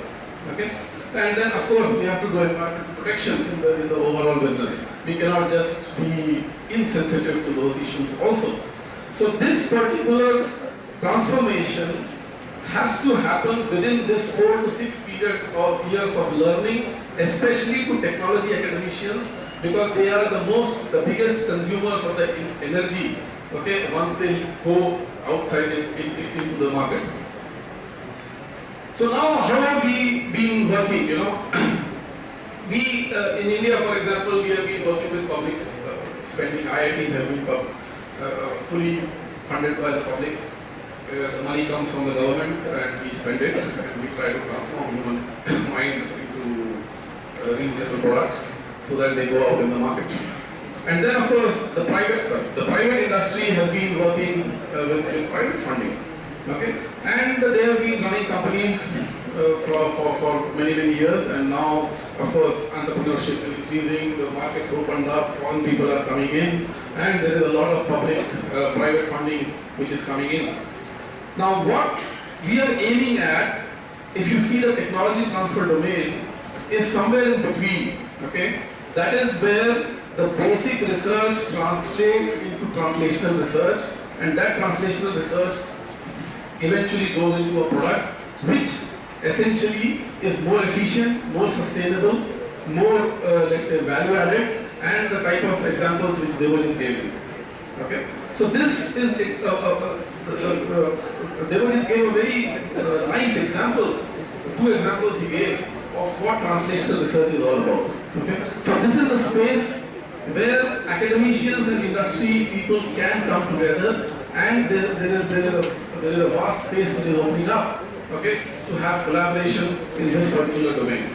Okay? And then, of course, we have to do environmental protection in the overall business. We cannot just be insensitive to those issues also. So this particular transformation has to happen within this 4 to 6 years of learning, especially to technology academicians, because they are the biggest consumers of the energy, okay, once they go outside into the market. So now, how have we been working, We, in India, for example, we have been working with public spending. IITs have been fully funded by the public. The money comes from the government and we spend it, and we try to transform human minds into reasonable products so that they go out in the market. And then, of course, the private industry has been working with private funding. Okay, and they have been running companies for many years, and now, of course, entrepreneurship is increasing, the markets opened up, foreign people are coming in, and there is a lot of public private funding which is coming in. Now, what we are aiming at, if you see the technology transfer domain, is somewhere in between. Okay, that is where the basic research translates into translational research, and that translational research eventually goes into a product which essentially is more efficient, more sustainable, more, let's say, value added, and the type of examples which Devojit gave. Okay, so this is, Devojit gave a very nice example, 2 examples he gave of what translational research is all about. Okay, so this is a space where academicians and industry people can come together, and there is a vast space which is opening up, okay, to have collaboration in this particular domain.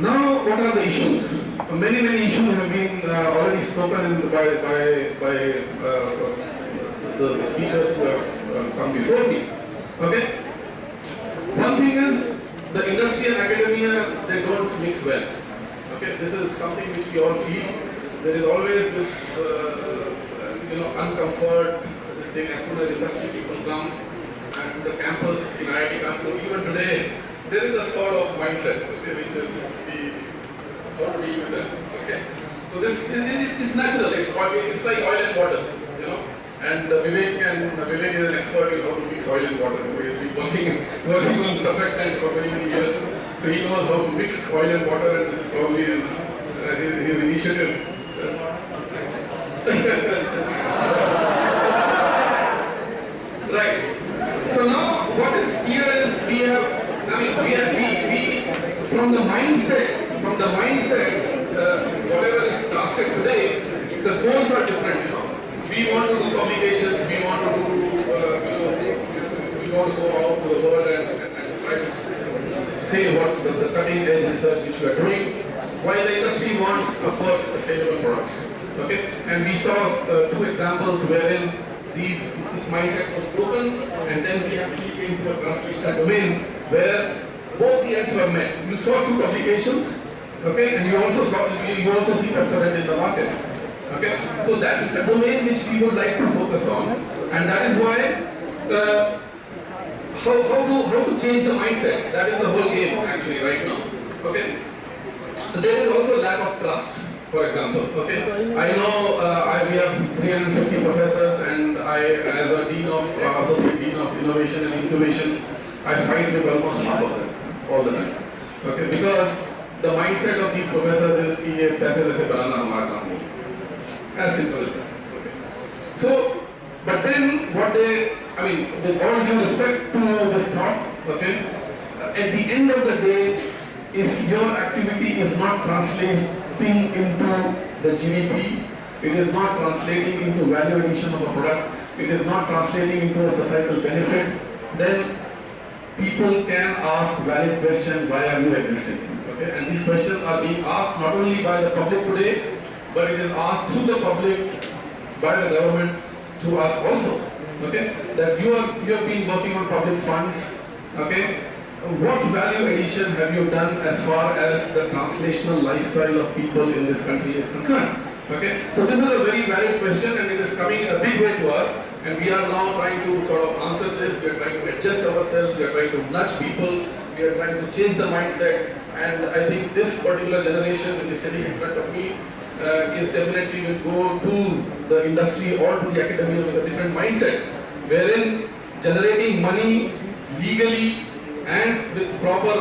Now, what are the issues? Many issues have been already spoken by the speakers who have come before me. Okay. One thing is, the industry and academia, they don't mix well. Okay, this is something which we all feel. There is always this, uncomfort, this thing as soon as industry people come, and the campus in IIT Kanpur, even today, there is a sort of mindset, okay, which is how to deal with them. Okay, so this is natural. It's like oil and water, And Vivek is an expert in how to mix oil and water. He's been working on surfactants for many years, so he knows how to mix oil and water, and this is probably his initiative. Right. So now, what is here is we from the mindset, whatever is tasked today, the goals are different. We want to do publications, we want to go out to the world and try to say what the cutting edge research which we are doing, while the industry wants, of course, sustainable products. Okay, and we saw 2 examples wherein this mindset was broken, and then we actually came to a translational domain where both the ends were met. You saw 2 publications, okay, and you also see Pepsodent in the market. Okay, so that's the domain which we would like to focus on, and that is why how to change the mindset. That is the whole game actually right now. Okay, there is also lack of trust. For example, okay, I know we have 350 professors, and I, as a associate dean of innovation and incubation, I fight with almost half of them all the time. Okay, because the mindset of these professors is कि ये पैसे वैसे बनाना हमारा काम नहीं, as simple as that. Okay, so but then with all due respect to this thought, okay, at the end of the day, if your activity is not translating into the GDP, it is not translating into value addition of a product, it is not translating into a societal benefit, then people can ask valid questions, why are you existing? Okay? And these questions are being asked not only by the public today, but it is asked through the public by the government to us also. Okay? That you have been working on public funds, okay? what value addition have you done as far as the translational lifestyle of people in this country is concerned? Okay, so this is a very valid question and it is coming in a big way to us, and we are now trying to sort of answer this. We are trying to adjust ourselves, we are trying to nudge people, we are trying to change the mindset, and I think this particular generation which is sitting in front of me is definitely will go to the industry or to the academia with a different mindset, wherein generating money legally and with proper,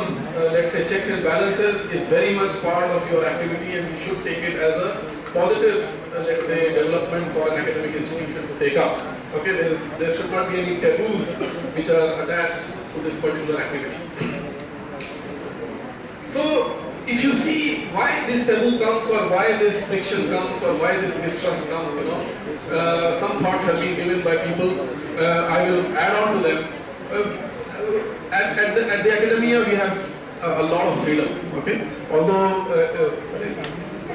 let's say, checks and balances is very much part of your activity, and we should take it as a positive, let's say, development for an academic institution to take up. Okay, there should not be any taboos which are attached to this particular activity. So, if you see why this taboo comes, or why this friction comes, or why this mistrust comes, some thoughts have been given by people. I will add on to them. At the academia, we have a lot of freedom. Okay, although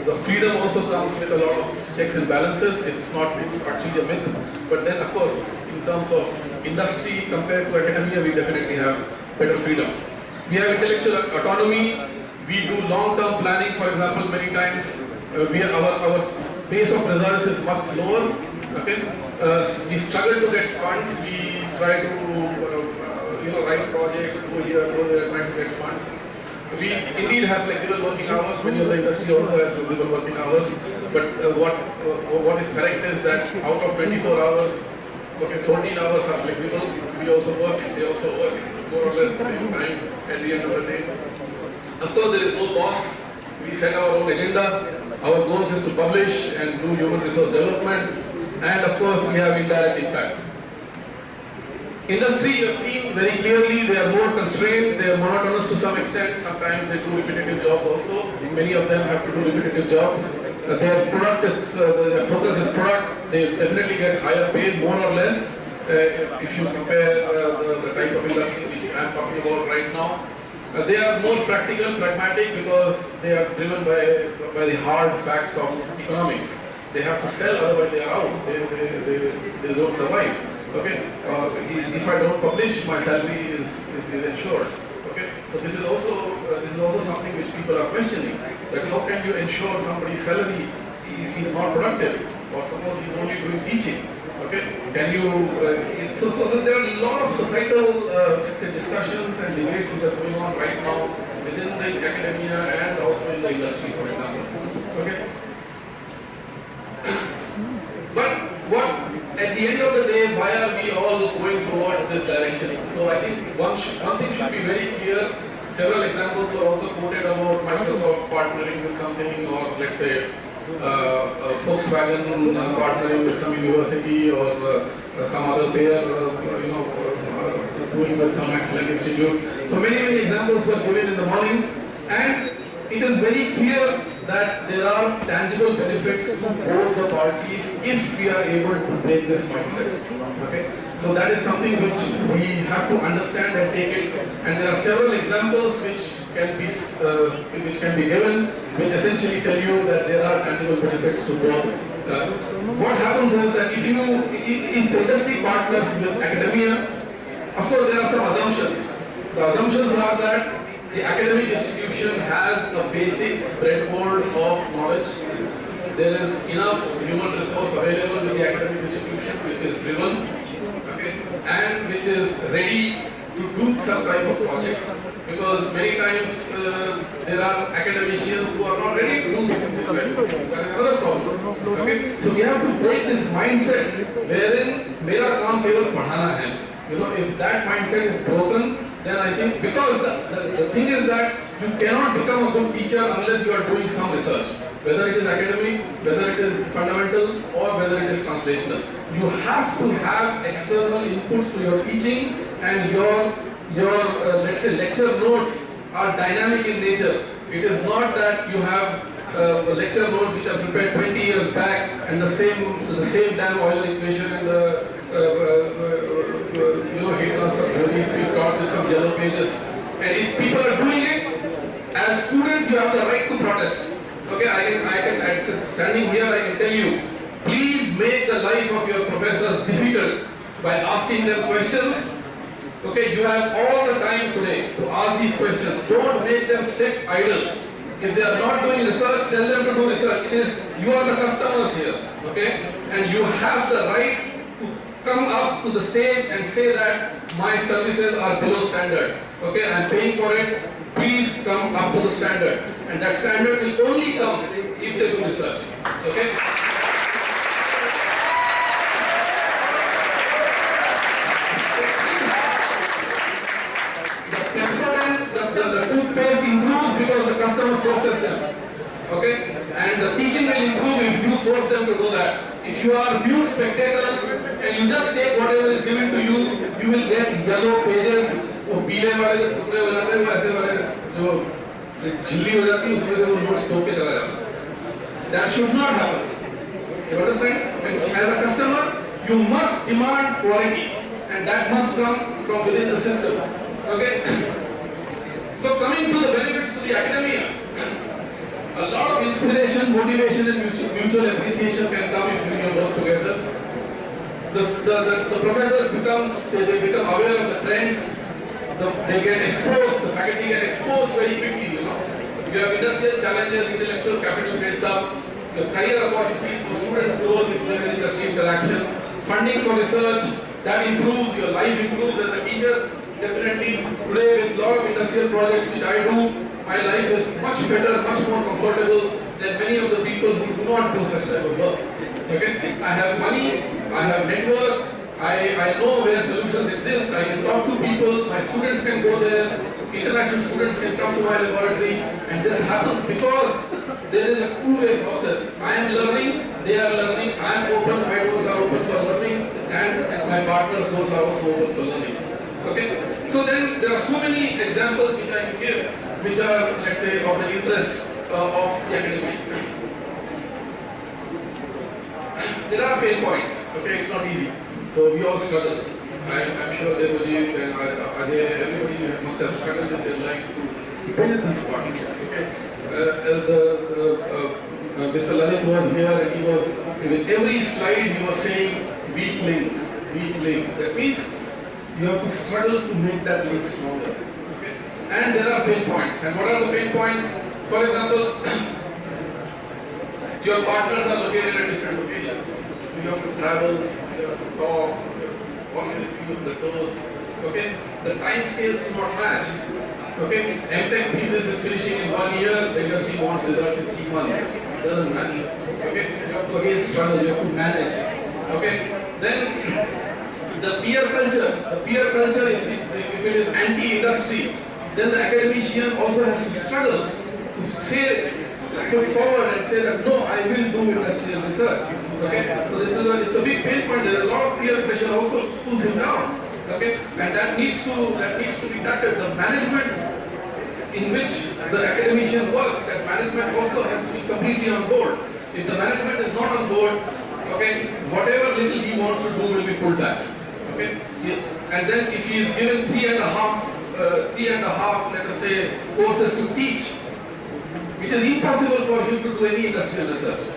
the freedom also comes with a lot of checks and balances. It's actually a myth. But then, of course, in terms of industry compared to academia, we definitely have better freedom. We have intellectual autonomy. We do long-term planning, for example, many times. Our pace of results is much slower. Okay, we struggle to get funds. We try to write projects, go here, go there, try to get funds. We indeed have flexible working hours. Many of the industry also has flexible working hours. But what is correct is that out of 24 hours, 14 hours are flexible. We also work. They also work. It's more or less the same time at the end of the day. Of course, there is no boss. We set our own agenda. Our goal is to publish and do human resource development. And of course, we have indirect impact. Industry, you have seen very clearly, they are more constrained, they are monotonous to some extent. Sometimes they do repetitive jobs also. Many of them have to do repetitive jobs. Their focus is product. They definitely get higher pay, more or less, if you compare the type of industry which I am talking about right now. They are more practical, pragmatic, because they are driven by the hard facts of economics. They have to sell, otherwise they are out. They don't survive. Okay. If I don't publish, my salary is ensured. Okay. So this is also something which people are questioning. That how can you ensure somebody's salary if he's not productive, or suppose he's only doing teaching? Okay, can you? So there are a lot of societal, let's say, discussions and debates which are going on right now within the academia and also in the industry, for example. Okay, but at the end of the day, why are we all going towards this direction? So I think one thing should be very clear. Several examples were also quoted about Microsoft partnering with something, or let's say, Volkswagen partnering with some university, or some other player, doing with some excellent institute. So many examples were given in the morning, and it is very clear that there are tangible benefits to both the parties if we are able to break this mindset. Okay, so that is something which we have to understand and take it. And there are several examples which can be given, which essentially tell you that there are tangible benefits to both. What happens is that if the industry partners with academia, of course there are some assumptions. The assumptions are that the academic institution has a basic breadboard of knowledge. There is enough human resource available with the academic institution which is driven, okay, and which is ready to do such type of projects. Because many times there are academicians who are not ready to do this. That is another problem. Okay, so we have to break this mindset wherein mera kaam keval padhana hai. If that mindset is broken, then I think, because the thing is that you cannot become a good teacher unless you are doing some research, whether it is academic, whether it is fundamental, or whether it is translational. You have to have external inputs to your teaching, and your let's say lecture notes are dynamic in nature. It is not that you have lecture notes which are prepared 20 years back and the same damn Euler equation and the heat transfer theories being taught with some yellow pages. And if people are doing it, as students you have the right to protest. Okay, I can standing here I can tell you, please make the life of your professors difficult by asking them questions. Okay, you have all the time today to ask these questions. Don't make them sit idle. If they are not doing research, tell them to do research. It is, you are the customers here, okay? And you have the right to come up to the stage and say that my services are below standard, okay? I'm paying for it. Please come up to the standard. And that standard will only come if they do research, okay? The toothpaste improves because the customer forces them. Okay? And the teaching will improve if you force them to do that. If you are mute spectators and you just take whatever is given to you, you will get yellow pages. वो पीले वाले टुकड़े हो जाते हैं, ऐसे वाले जो झिल्ली हो जाती है उसमें वो नोट्स धो के चला जाता है. That should not happen. You understand? And as a customer, you must demand quality, and that must come from within the system. Okay? So coming to the benefits to the academia, a lot of inspiration, motivation and mutual appreciation can come if you work together. The professors they become aware of the trends, they get exposed, the faculty get exposed very quickly, you know. You have industrial challenges, intellectual capital builds up, your career opportunities for students grows with industry interaction, funding for research, that improves, your life improves as a teacher. Definitely, today with a lot of industrial projects which I do, my life is much better, much more comfortable than many of the people who do not do such type of work. Okay? I have money, I have network, I know where solutions exist, I can talk to people, my students can go there, international students can come to my laboratory, and this happens because there is a two-way process. I am learning, they are learning, I am open, my doors are open for learning, and my partners' doors are also open for learning. Okay? So then there are so many examples which I can give, which are, let's say, of the interest of the academy. There are pain points. Okay, it's not easy. So we all struggle. I'm sure Devojit and Ajay, everybody must have struggled in their lives to build these partnerships. Okay? Mr. Lalit was here and he was, with every slide he was saying weak link, weak link. That means you have to struggle to make that link stronger. Okay? And there are pain points. And what are the pain points? For example, your partners are located at different locations. So you have to travel, you have to talk, you have to always be with the doors. Okay? The time scales do not match. Okay? MTech thesis is finishing in 1 year, the industry wants results in 3 months. It doesn't match. Okay? You have to again struggle, you have to manage. Okay? Then the peer culture, if it is anti-industry, then the academician also has to struggle to say, put forward and say that no, I will do industrial research. Okay, so it's a big pain point. There is a lot of peer pressure also pulls him down. Okay, and that needs to be tackled. The management in which the academician works, that management also has to be completely on board. If the management is not on board, okay, whatever little he wants to do will be pulled back. Okay? And then if he is given three and a half, let us say, courses to teach, it is impossible for him to do any industrial research.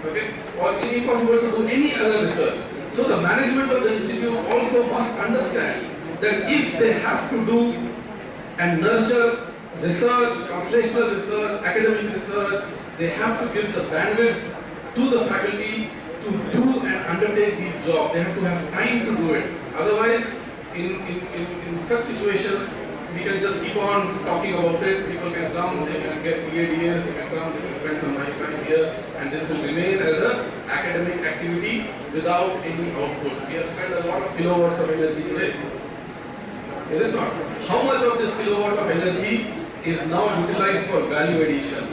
Okay? Or impossible to do any other research. So the management of the institute also must understand that if they have to do and nurture research, translational research, academic research, they have to give the bandwidth to the faculty to do and undertake these jobs. They have to have time to do it. Otherwise, in such situations, we can just keep on talking about it. People can come, they can get PhDs, they can come, they can spend some nice time here, and this will remain as an academic activity without any output. We have spent a lot of kilowatts of energy today. Is it not? How much of this kilowatt of energy is now utilized for value addition?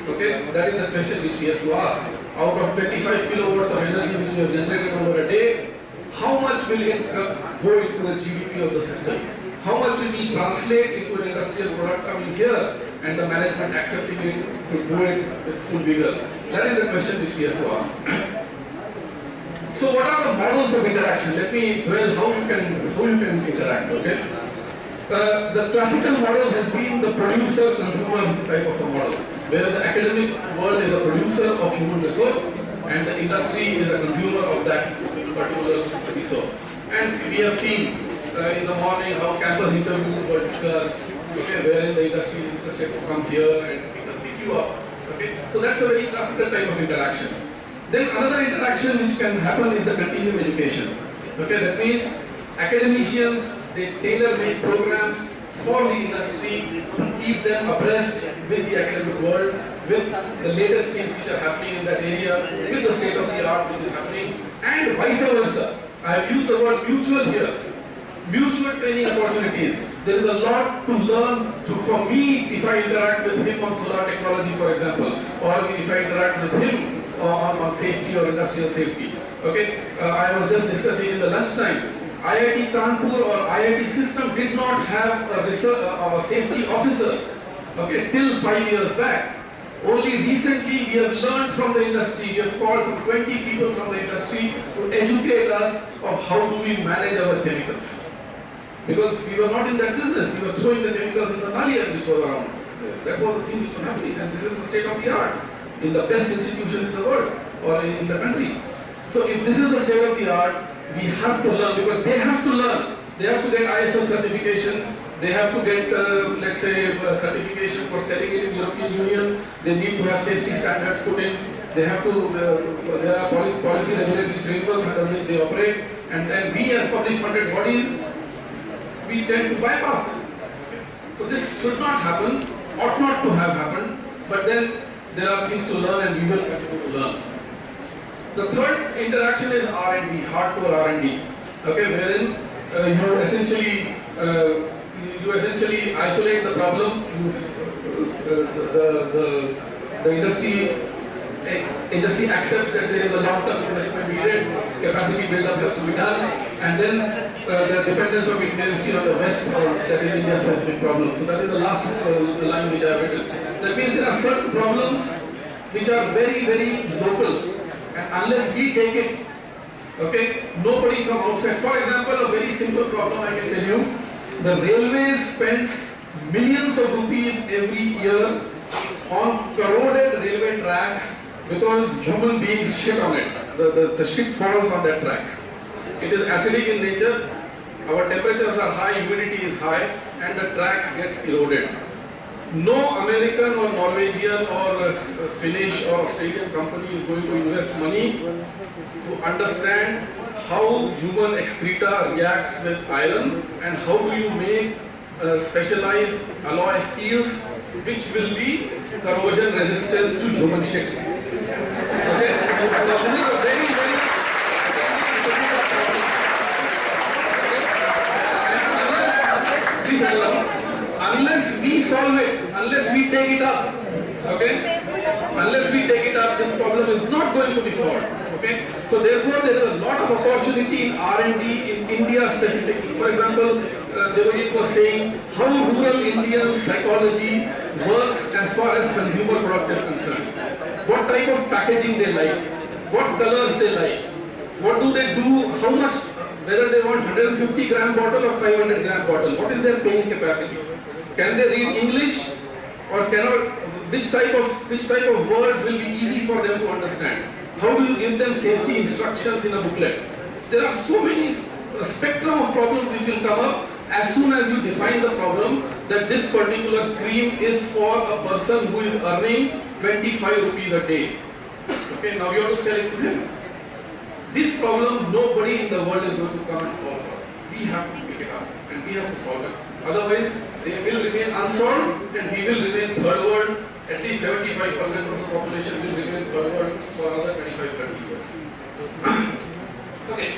Okay, that is the question which we have to ask. Out of 25 kilowatts of energy which we have generated over a day, how much will it go into the GDP of the system? How much will we translate into an industrial product coming here and the management accepting it to do it with full vigor? That is the question which we have to ask. So what are the models of interaction? Let me dwell how you can interact. Okay. The classical model has been the producer-consumer type of a model, where the academic world is a producer of human resource and the industry is a consumer of that particular resource. And we have seen in the morning how campus interviews were discussed, okay, wherein the industry is interested to come here and pick you up. Okay, so that's a very classical type of interaction. Then another interaction which can happen is the continuing education. Okay, that means academicians, they tailor-made programs for the industry to keep them abreast with the academic world, with the latest things which are happening in that area, with the state of the art which is happening, and vice versa. I have used the word mutual here. Mutual training opportunities. There is a lot to learn for me if I interact with him on solar technology, for example, or if I interact with him on safety or industrial safety. Okay, I was just discussing in the lunchtime. IIT Kanpur or IIT system did not have a safety officer, okay, till 5 years back. Only recently we have learned from the industry, we have called some 20 people from the industry to educate us of how do we manage our chemicals. Because we were not in that business, we were throwing the chemicals in the Nalian which was around. That was the thing which was happening, and this is the state of the art in the best institution in the world or in the country. So if this is the state of the art, we have to learn, because they have to learn. They have to get ISO certification. They have to get, let's say, certification for selling it in European Union. They need to have safety standards put in. They have to, there are policy regulatory frameworks under which they operate. And then we as public funded bodies, we tend to bypass them. So this should not happen, ought not to have happened, but then there are things to learn and we will continue to learn. The third interaction is R&D, hardcore R&D. Okay, wherein you essentially isolate the problem. The industry accepts that there is a long-term investment needed, capacity build-up has to be done, and then the dependence of India on the West, that is India's specific problem. So that is the last line which I have written. That means there are certain problems which are very, very local, and unless we take it, okay, nobody from outside. For example, a very simple problem I can tell you: the railway spends millions of rupees every year on corroded railway tracks because human beings shit on it. The shit falls on that tracks. It is acidic in nature. Our temperatures are high, humidity is high, and the tracks gets eroded. No American or Norwegian or Finnish or Australian company is going to invest money to understand how human excreta reacts with iron and how do you make specialized alloy steels which will be corrosion resistant to human shit. Okay? Now this is a very, very unless we solve it, unless we take it up, okay? Unless we take it up, this problem is not going to be solved, okay? So therefore, there is a lot of opportunity in R&D in India specifically. For example, Devajit was saying how rural Indian psychology works as far as consumer product is concerned. What type of packaging they like, what colors they like, what do they do, how much, whether they want 150 gram bottle or 500 gram bottle, what is their paying capacity? Can they read English or cannot? Which type of words will be easy for them to understand? How do you give them safety instructions in a booklet? There are so many spectrum of problems which will come up as soon as you define the problem that this particular cream is for a person who is earning 25 rupees a day. Okay, now you have to sell it to him. This problem nobody in the world is going to come and solve for us. We have to pick it up and we have to solve it. Otherwise, they will remain unsolved and we will remain third world. At least 75% of the population will remain third world for another 25-30 years. Okay.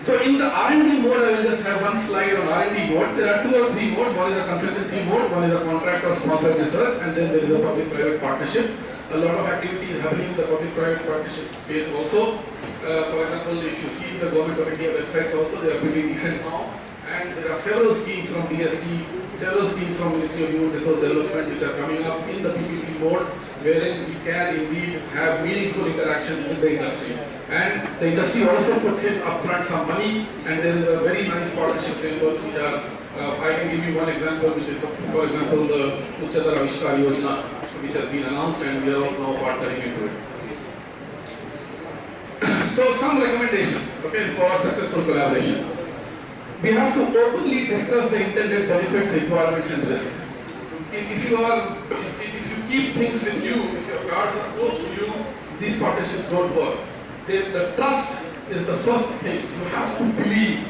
So in the R&D mode, I will just have one slide on R&D mode. There are 2 or 3 modes. One is a consultancy mode, one is a contract or sponsored research, and then there is a public-private partnership. A lot of activity is happening in the public-private partnership space also. For example, if you see the Government of India websites also, they are pretty decent now. And there are several schemes from DSC, several schemes from Ministry of Human Resource Development which are coming up in the PPP mode, wherein we can indeed have meaningful interactions with the industry. And the industry also puts in upfront some money, and there is a very nice partnership frameworks which are, I can give you one example, which is, for example, the Uchchatar Avishkar Yojana, which has been announced and we are now partnering into it. So some recommendations, okay, for successful collaboration. we have to openly discuss the intended benefits, requirements and risk. If you keep things with you, if your cards are close to you, these partnerships don't work. The trust is the first thing. You have to believe.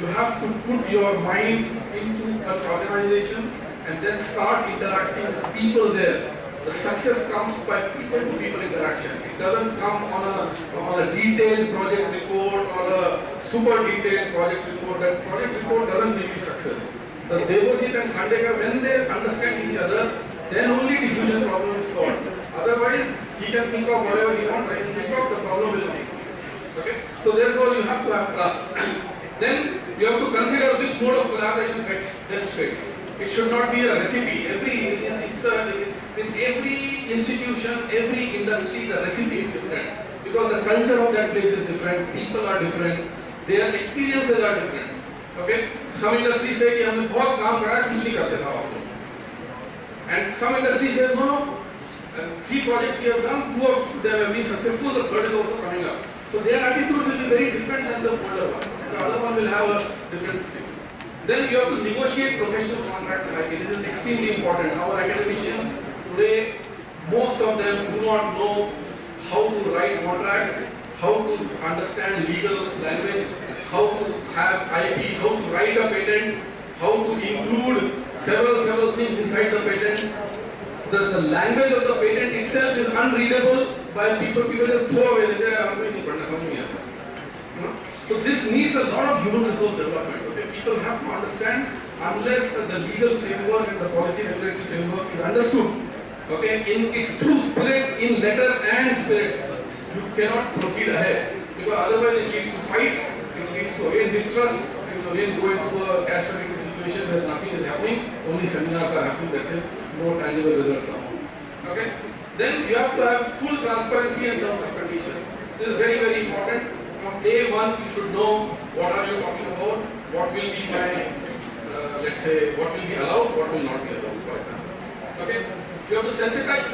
You have to put your mind into an organization and then start interacting with people there. The success comes by people-to-people interaction. It doesn't come on a detailed project report or a super detailed project report. That project report doesn't give you success. The Devojit and Khandekar, when they understand each other, then only diffusion problem is solved. Otherwise, he can think of whatever he wants, I can think of, the problem will not exist. Okay? So therefore, you have to have trust. Then you have to consider which mode of collaboration best fits. It should not be a recipe. In every institution, every industry, the recipe is different. Because the culture of that place is different, people are different, their experiences are different. Okay? Some industries say कि हमने बहुत काम करा कुछ नहीं करते था आप लोग. And some industries say no. And 3 projects we have done, 2 of them have been successful, the 3rd is also coming up. So their attitude will be very different than the older one. The other one will have a different thing. Then you have to negotiate professional contracts. Like it is extremely important. Our academicians today, most of them do not know how to write contracts, how to understand legal language, how to have IP, how to write a patent, how to include several things inside the patent. The language of the patent itself is unreadable by people. People just throw away. They say, so this needs a lot of human resource development. Okay? People have to understand, unless the legal framework and the policy regulatory framework is understood, okay, in its true spirit, in letter and spirit, you cannot proceed ahead. Because otherwise it leads to fights, it leads to again distrust, it will again go into a catastrophic situation where nothing is happening, only seminars are happening, that is, no tangible results come out. Okay? Then you have to have full transparency in terms of conditions. This is very, very important. From day one, you should know what are you talking about, what will be my, let's say, what will be allowed, what will not be allowed, for example. Okay? You have to sensitize,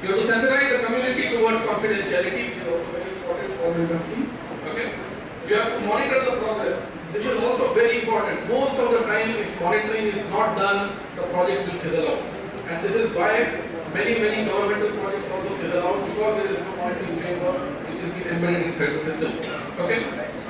you have to sensitize the community towards confidentiality, which is also very important for the industry. Okay? You have to monitor the progress. This is also very important. Most of the time, if monitoring is not done, the project will fizzle out. And this is why many governmental projects also fizzle out, because there is no monitoring framework which has been embedded in federal system. Okay?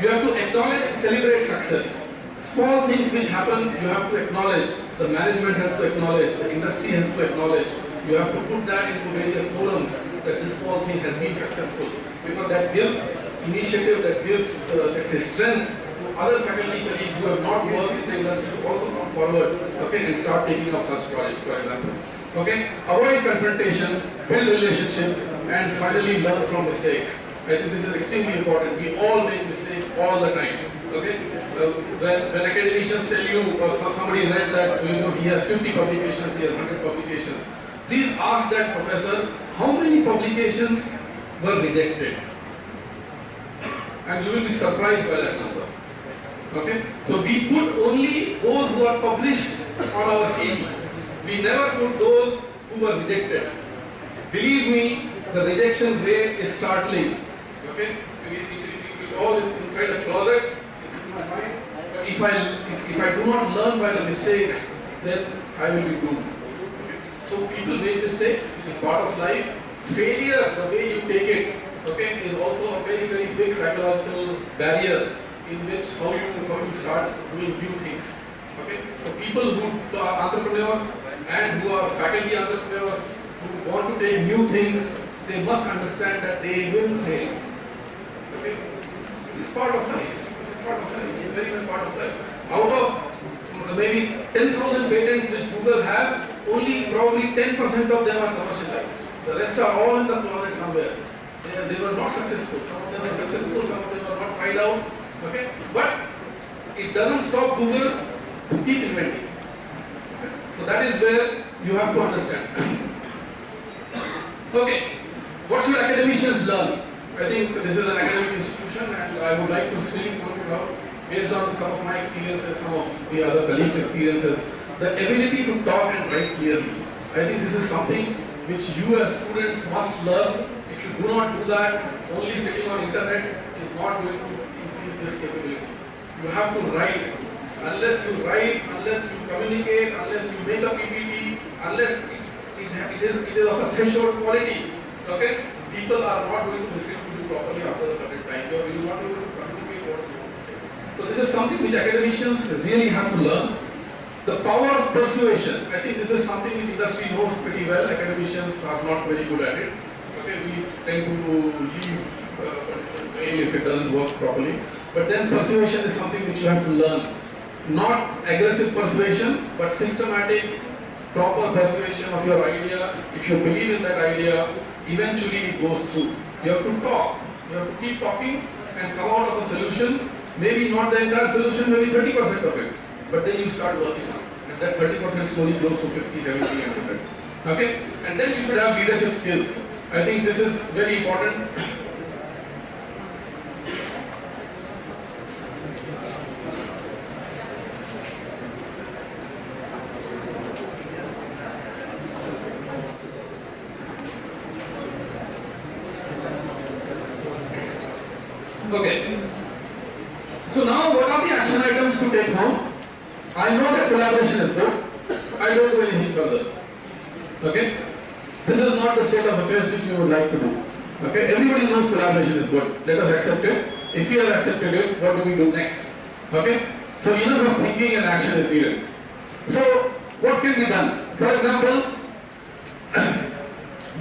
You have to acknowledge and celebrate success. Small things which happen, you have to acknowledge. The management has to acknowledge. The industry has to acknowledge. You have to put that into various forums that this small thing has been successful. Because that gives initiative, that gives, let's say, strength to other faculty colleagues who have not worked in the industry to also come forward, okay, and start taking up such projects, for example. Okay? Avoid confrontation, build relationships, and finally learn from mistakes. I think this is extremely important. We all make mistakes all the time. Okay? When academicians tell you, or somebody read that he has 50 publications, he has 100 publications, please ask that professor how many publications were rejected. And you will be surprised by that number. Okay? So we put only those who are published on our CV. We never put those who were rejected. Believe me, the rejection rate is startling. Okay? We all inside a closet. If I do not learn by the mistakes, then I will be doomed. So people make mistakes, which is part of life. Failure, the way you take it, okay, is also a very big psychological barrier in which how you start doing new things. Okay, so people who are entrepreneurs and who are faculty entrepreneurs who want to take new things, they must understand that they will fail. Okay, it's part of life. It's part of life. Very much part of life. Out of maybe 10,000 patents which Google have, only probably 10% of them are commercialized. The rest are all in the closet somewhere. They were not successful. Some of them were successful, some of them were not tried out. Okay? But it doesn't stop Google to keep inventing. Okay? So that is where you have to understand. Okay. What should academicians learn? I think this is an academic institution and I would like to speak about, based on some of my experiences, some of the other colleagues' experiences, the ability to talk and write clearly. I think this is something which you as students must learn. If you do not do that, only sitting on internet is not going to increase this capability. You have to write. Unless you write, unless you communicate, unless you make a PPT, unless it is of a threshold quality, okay, people are not going to listen to you properly after a certain time. You will not be able to communicate what you want to say. So this is something which academicians really have to learn. The power of persuasion. I think this is something which industry knows pretty well. Academicians are not very good at it. Okay, we tend to leave if it doesn't work properly. But then persuasion is something which you have to learn. Not aggressive persuasion, but systematic, proper persuasion of your idea. If you believe in that idea, eventually it goes through. You have to talk. You have to keep talking and come out of a solution. Maybe not the entire solution, maybe 30% of it. But then you start working on it. And that 30% slowly goes to 50, 70, and 100. Okay? And then you should have leadership skills. I think this is very important. Okay. So now what are the action items to take home? I know that collaboration is good. I don't do anything further. Okay? This is not the state of affairs which you would like to do. Okay? Everybody knows collaboration is good. Let us accept it. If we have accepted it, what do we do next? Okay? So enough of thinking and action is needed. So what can be done? For example,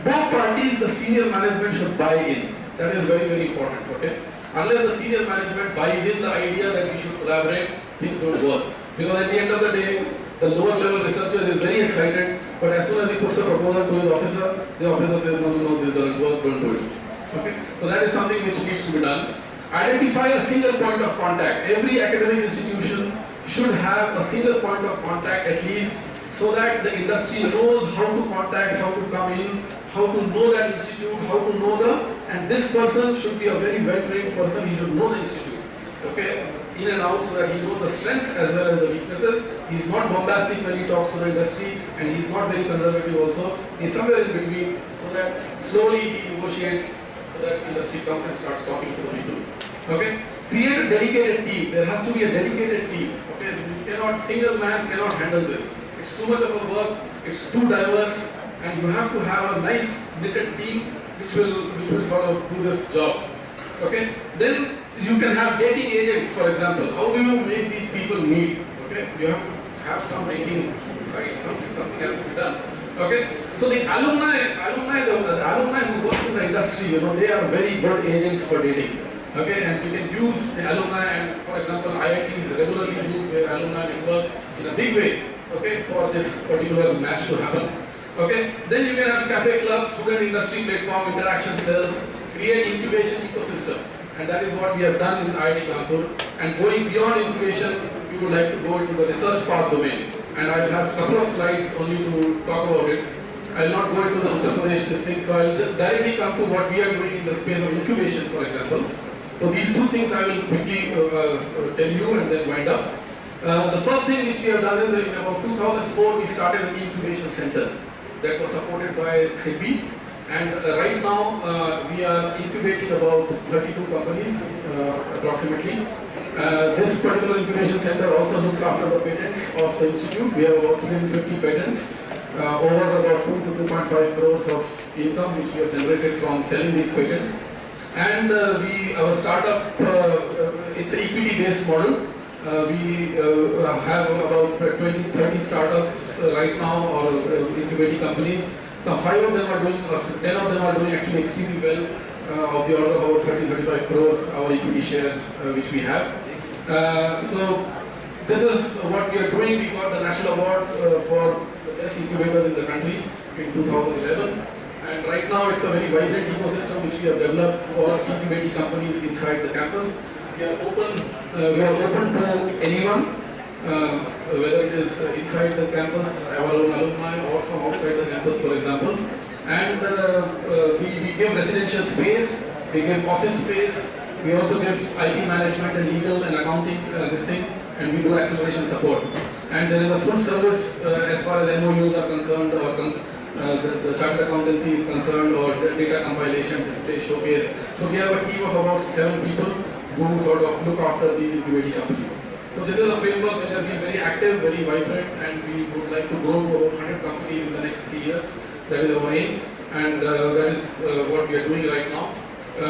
both parties, the senior management should buy in. That is very, very important. Okay? Unless the senior management buys in the idea that we should collaborate, things don't work. Because at the end of the day, the lower level researcher is very excited, but as soon as he puts a proposal to his officer, the officer says, no, this doesn't work, don't do it. Okay? So that is something which needs to be done. Identify a single point of contact. Every academic institution should have a single point of contact at least, so that the industry knows how to contact, how to come in, how to know that institute, how to know and this person should be a very well-trained person. He should know the institute, okay, in and out, so that he knows the strengths as well as the weaknesses. He's not bombastic when he talks to the industry, and he's not very conservative also. He's somewhere in between, so that slowly he negotiates, so that industry comes and starts talking to the people. Okay, create a dedicated team. There has to be a dedicated team. Okay, single man cannot handle this. It's too much of a work. It's too diverse, and you have to have a nice knitted team which will sort of do this job. Okay, then you can have dating agents, for example. How do you make these people meet? Okay, you have to have some dating sites, something has to be done. Okay, so the alumni who work in the industry, they are very good agents for dating. Okay, and you can use the alumni, and for example, IITs regularly use their alumni network in a big way. Okay, for this particular match to happen. Okay, then you can have cafe clubs, student industry platform, interaction cells, create incubation ecosystem, and that is what we have done in IIT Kanpur. And going beyond incubation, we would like to go into the research path domain, and I will have a couple of slides only to talk about it. I will not go into the Uttar Pradesh thing, so I will directly come to what we are doing in the space of incubation, for example. So these two things I will quickly tell you and then wind up. The first thing which we have done is that in about 2004 we started an incubation center that was supported by CIPI, and right now we are incubating about 32 companies approximately. This particular incubation center also looks after the patents of the institute. We have about 350 patents, over about 2 to 2.5 crores of income which we have generated from selling these patents. And our startup, it's an equity based model. We have about 20-30 startups right now, or incubating companies. So 5 of them are doing, 10 of them are doing actually extremely well, of the order of about 30-35 crores, our equity share which we have. So this is what we are doing. We got the national award for the best incubator in the country in 2011. And right now it's a very vibrant ecosystem which we have developed for incubating companies inside the campus. We are open to anyone, whether it is inside the campus, our own alumni, or from outside the campus, for example. And we give residential space, we give office space, we also give IT management and legal and accounting, and we do acceleration support. And there is a full service as far as MOUs are concerned, or the chartered accountancy is concerned, or data compilation, display, showcase. So we have a team of about 7 people who sort of look after these incubating companies. So this is a framework which has been very active, very vibrant, and we would like to grow to about 100 companies in the next 3 years. That is our aim, and that is what we are doing right now.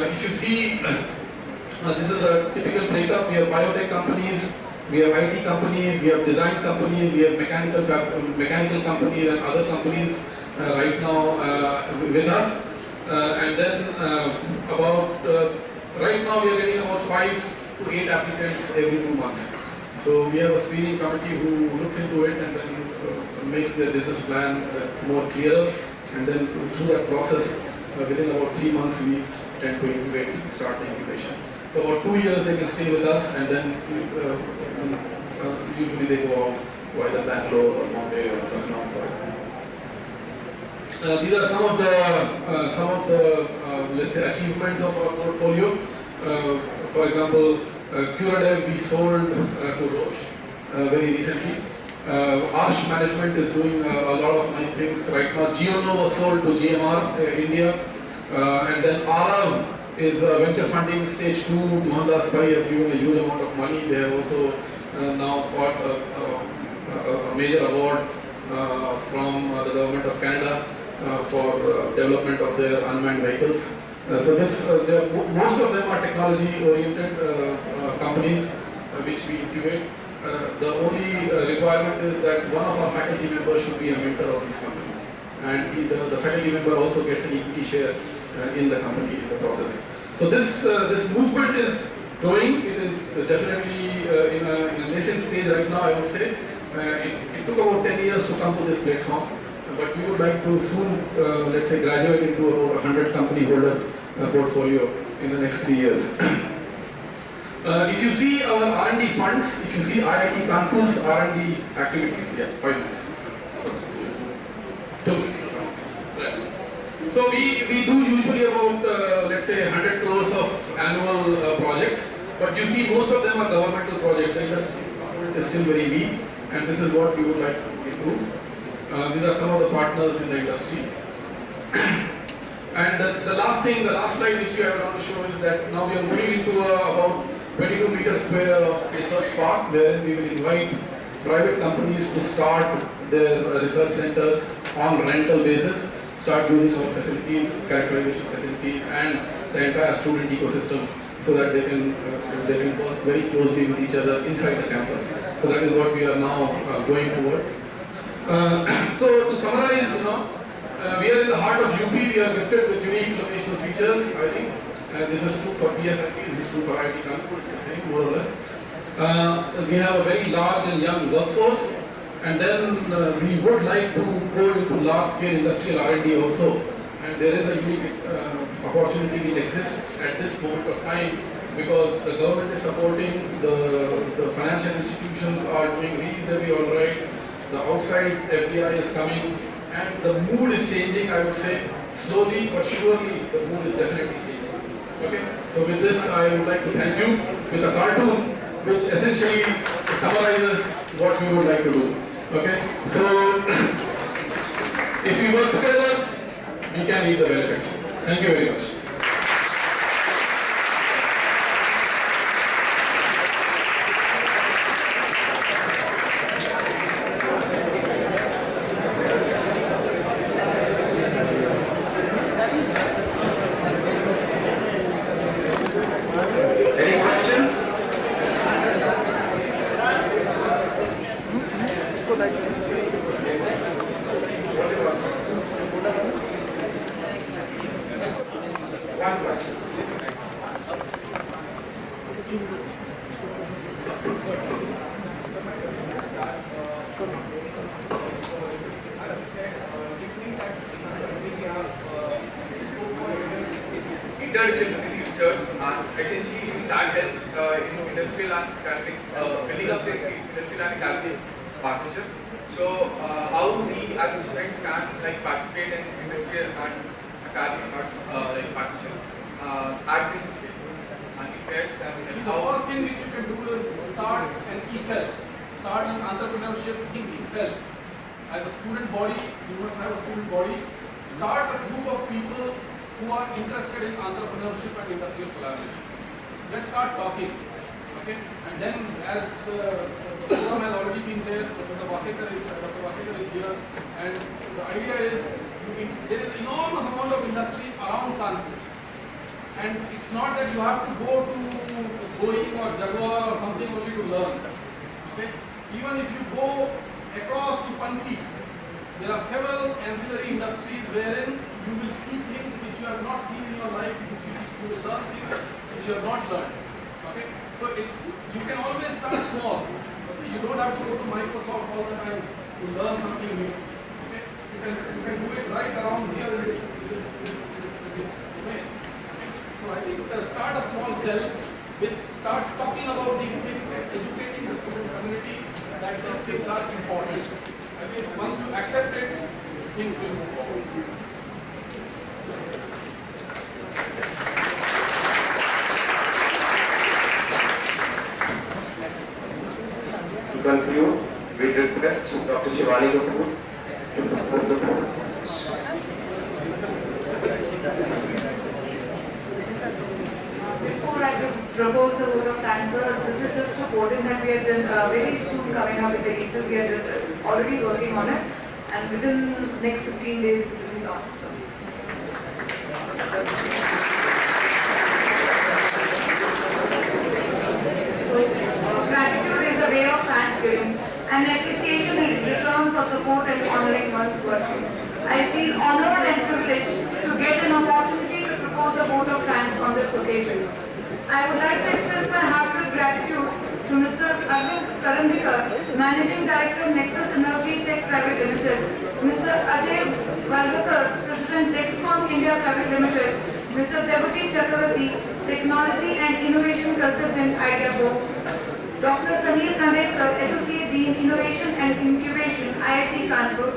If you see, this is a typical breakup. We have biotech companies, we have IT companies, we have design companies, we have mechanical companies and other companies right now with us. And then right now we are getting about 5 to 8 applicants every 2 months. So we have a screening committee who looks into it and then makes their business plan more clear. And then through that process, within about 3 months, we tend to start the incubation. So about 2 years they can stay with us, and then usually they go out to either Bangalore or Bombay or Lucknow. These are some of the let's say achievements of our portfolio. For example, Curadev we sold to Roche very recently. Arsh Management is doing a lot of nice things right now. Geono was sold to GMR India, and then Arav is venture funding stage 2. Mohandas Bhai has given a huge amount of money. They have also now got a major award from the government of Canada for development of their unmanned vehicles. So most of them are technology-oriented companies which we incubate. The only requirement is that one of our faculty members should be a mentor of this company, and the faculty member also gets an equity share in the company in the process. So this movement is growing. It is definitely in a nascent stage right now, I would say. It took about 10 years to come to this platform, but we would like to soon, let's say, graduate into about 100 company holder portfolio in the next 3 years. If you see our R&D funds, if you see IIT Kanpur's R&D activities, yeah, 5 minutes. 2 minutes. Right. So we do usually about, let's say, 100 crores of annual projects, but you see most of them are governmental projects. The industry is still very weak, and this is what we would like to improve. These are some of the partners in the industry. And the last slide which we are going to show is that now we are moving into about 22 meters square of research park, where we will invite private companies to start their research centers on rental basis, start using our facilities, characterization facilities, and the entire student ecosystem, so that they can work very closely with each other inside the campus. So that is what we are now going towards. So to summarize, we are in the heart of UP. We are gifted with unique locational features, I think. This is true for PSIT, this is true for IIT Kanpur, it's the same, more or less. We have a very large and young workforce, and then we would like to go into large-scale industrial R&D also. And there is a unique opportunity which exists at this moment of time, because the government is supporting, the financial institutions are doing reasonably all right, the outside FDI is coming, and the mood is changing, I would say. Slowly but surely, the mood is definitely changing. Okay, so with this, I would like to thank you with a cartoon which essentially summarizes what we would like to do. Okay, so if we work together, we can reap the benefits. Thank you very much. Interdisciplinary research, and essentially that helps in industrial and academic, building up the industrial and academic partnership. So how we as students can participate in industrial and academic partnership at this stage, and the first thing which you can do is start an e-cell, start an entrepreneurship thing itself. As a student body, you must have a student body. Start a group of people who are interested in entrepreneurship and industrial collaboration. let's start talking. Okay? And then as the forum has already been there, Dr. Vasekar is here, and the idea is there is enormous amount of industry around Kanpur. And it's not that you have to go to Boeing or Jaguar or something only to learn. Okay? Even if you go across to Panti, there are several ancillary industries wherein you will see things which you have not seen in your life, which you will learn things which you have not learned. Okay? So you can always start small. Okay? You don't have to go to Microsoft all the time to learn something new. Okay? You can do it right around here in this domain. So I think start a small cell which starts talking about these things and educating the student community that these things are important. I think once you accept it, things will move forward. To conclude, we request Dr. Shivani Kapoor to propose the board. Before I propose the vote of thanks, sir, this is just reporting that we are very soon coming up with the ESL. We are already working on it, and within next 15 days it will be launched. So. Gratitude is a way of thanksgiving, and appreciation is return for support and honoring one's virtue. I feel honored and privileged to get an opportunity to propose a vote of thanks on this occasion. I would like to express my heartfelt gratitude to Mr. Arvind Karandikar, Managing Director, Nexus Energy Tech Private Limited, Mr. Ajay Valvakar, President, Dexcom India Private Limited, Mr. Devaki Chakravarti, Technology and Innovation Consultant, IdeaBo, Dr. Samir Nambedkar, Associate Dean, Innovation and Incubation, IIT Kanpur,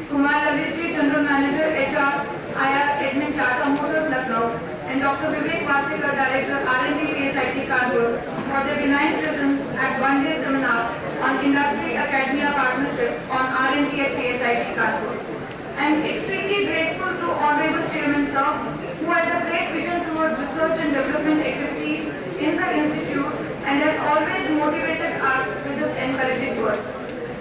Kumar Lalitji, General Manager, HR, IR, Admin, Tata Motors, Lucknow, and Dr. Vivek Vasekar, Director, R&D, PSIT Kanpur, for their benign presence at one-day seminar on Industry Academia Partnership on R&D at PSIT Kanpur. I am extremely grateful to Honorable Chairman Sir, who has a great vision towards research and development activities in the Institute and has always motivated us with his encouraging words.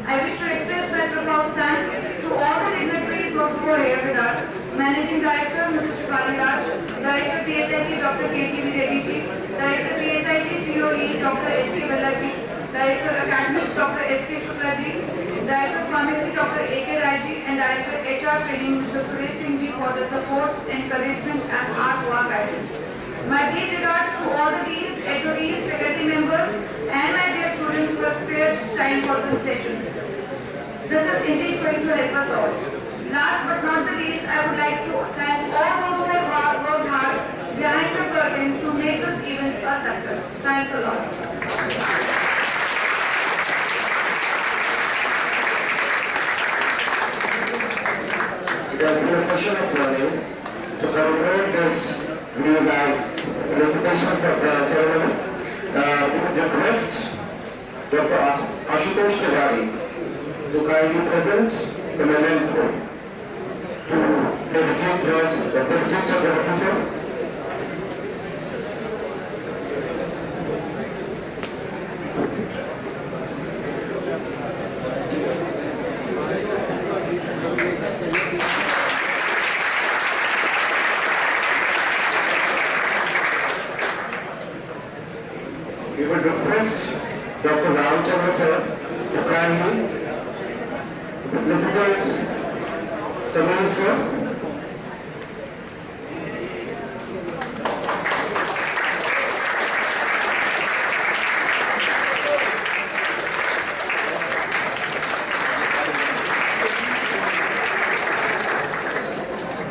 I wish to express my profound thanks to all the dignitaries who are here with us. Managing Director, Mr. Shivali Raj, Director PSIT, Dr. KTV Reddy Ji, Director PSIT, COE, Dr. S.K. Vallaji, Director Academics, Dr. S.K. Shukla Ji, Director Pharmacy, Dr. A.K. Rai Ji, and Director HR Training, Mr. Suresh Singh Ji, for the support, encouragement, and hard work guidance. My deep regards to all the deans, HODs, faculty members, and my dear students who have spared time for this session. This is indeed going to help us all. Last but not the least, I would like to thank all those who have worked hard behind the curtain to make this event a success. Thanks a lot. It has been a session of learning. To commemorate this, we will have recitations of the ceremony. We would request Dr. Ashutosh Tiwari to kindly present the memento to the Deputy Chakravarti. We would request Dr. Ramchandra sir to kindly President Samir sir.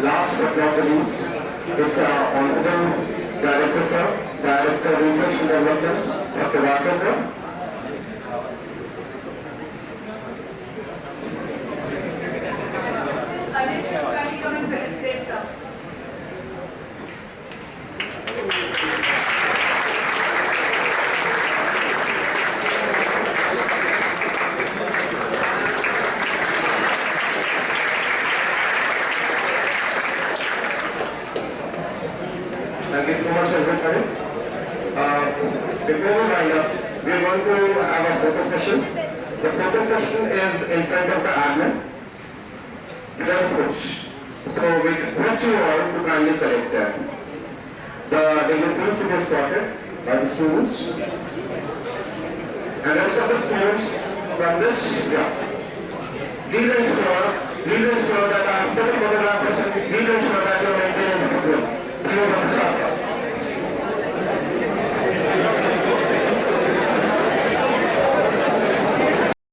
Last but not the least, it's our Honorable Director sir, Director Research and Development, Dr. Vasekar. Kindly come and felicitate, sir. Thank you so much, everybody. Before we wind up, we are going to have a photo session. The photo session is in front of the admin. Well pushed. So we request you all to kindly collect them. The dignitaries to be escorted by the students. And rest of the students from this, please ensure that after the photograph session, please ensure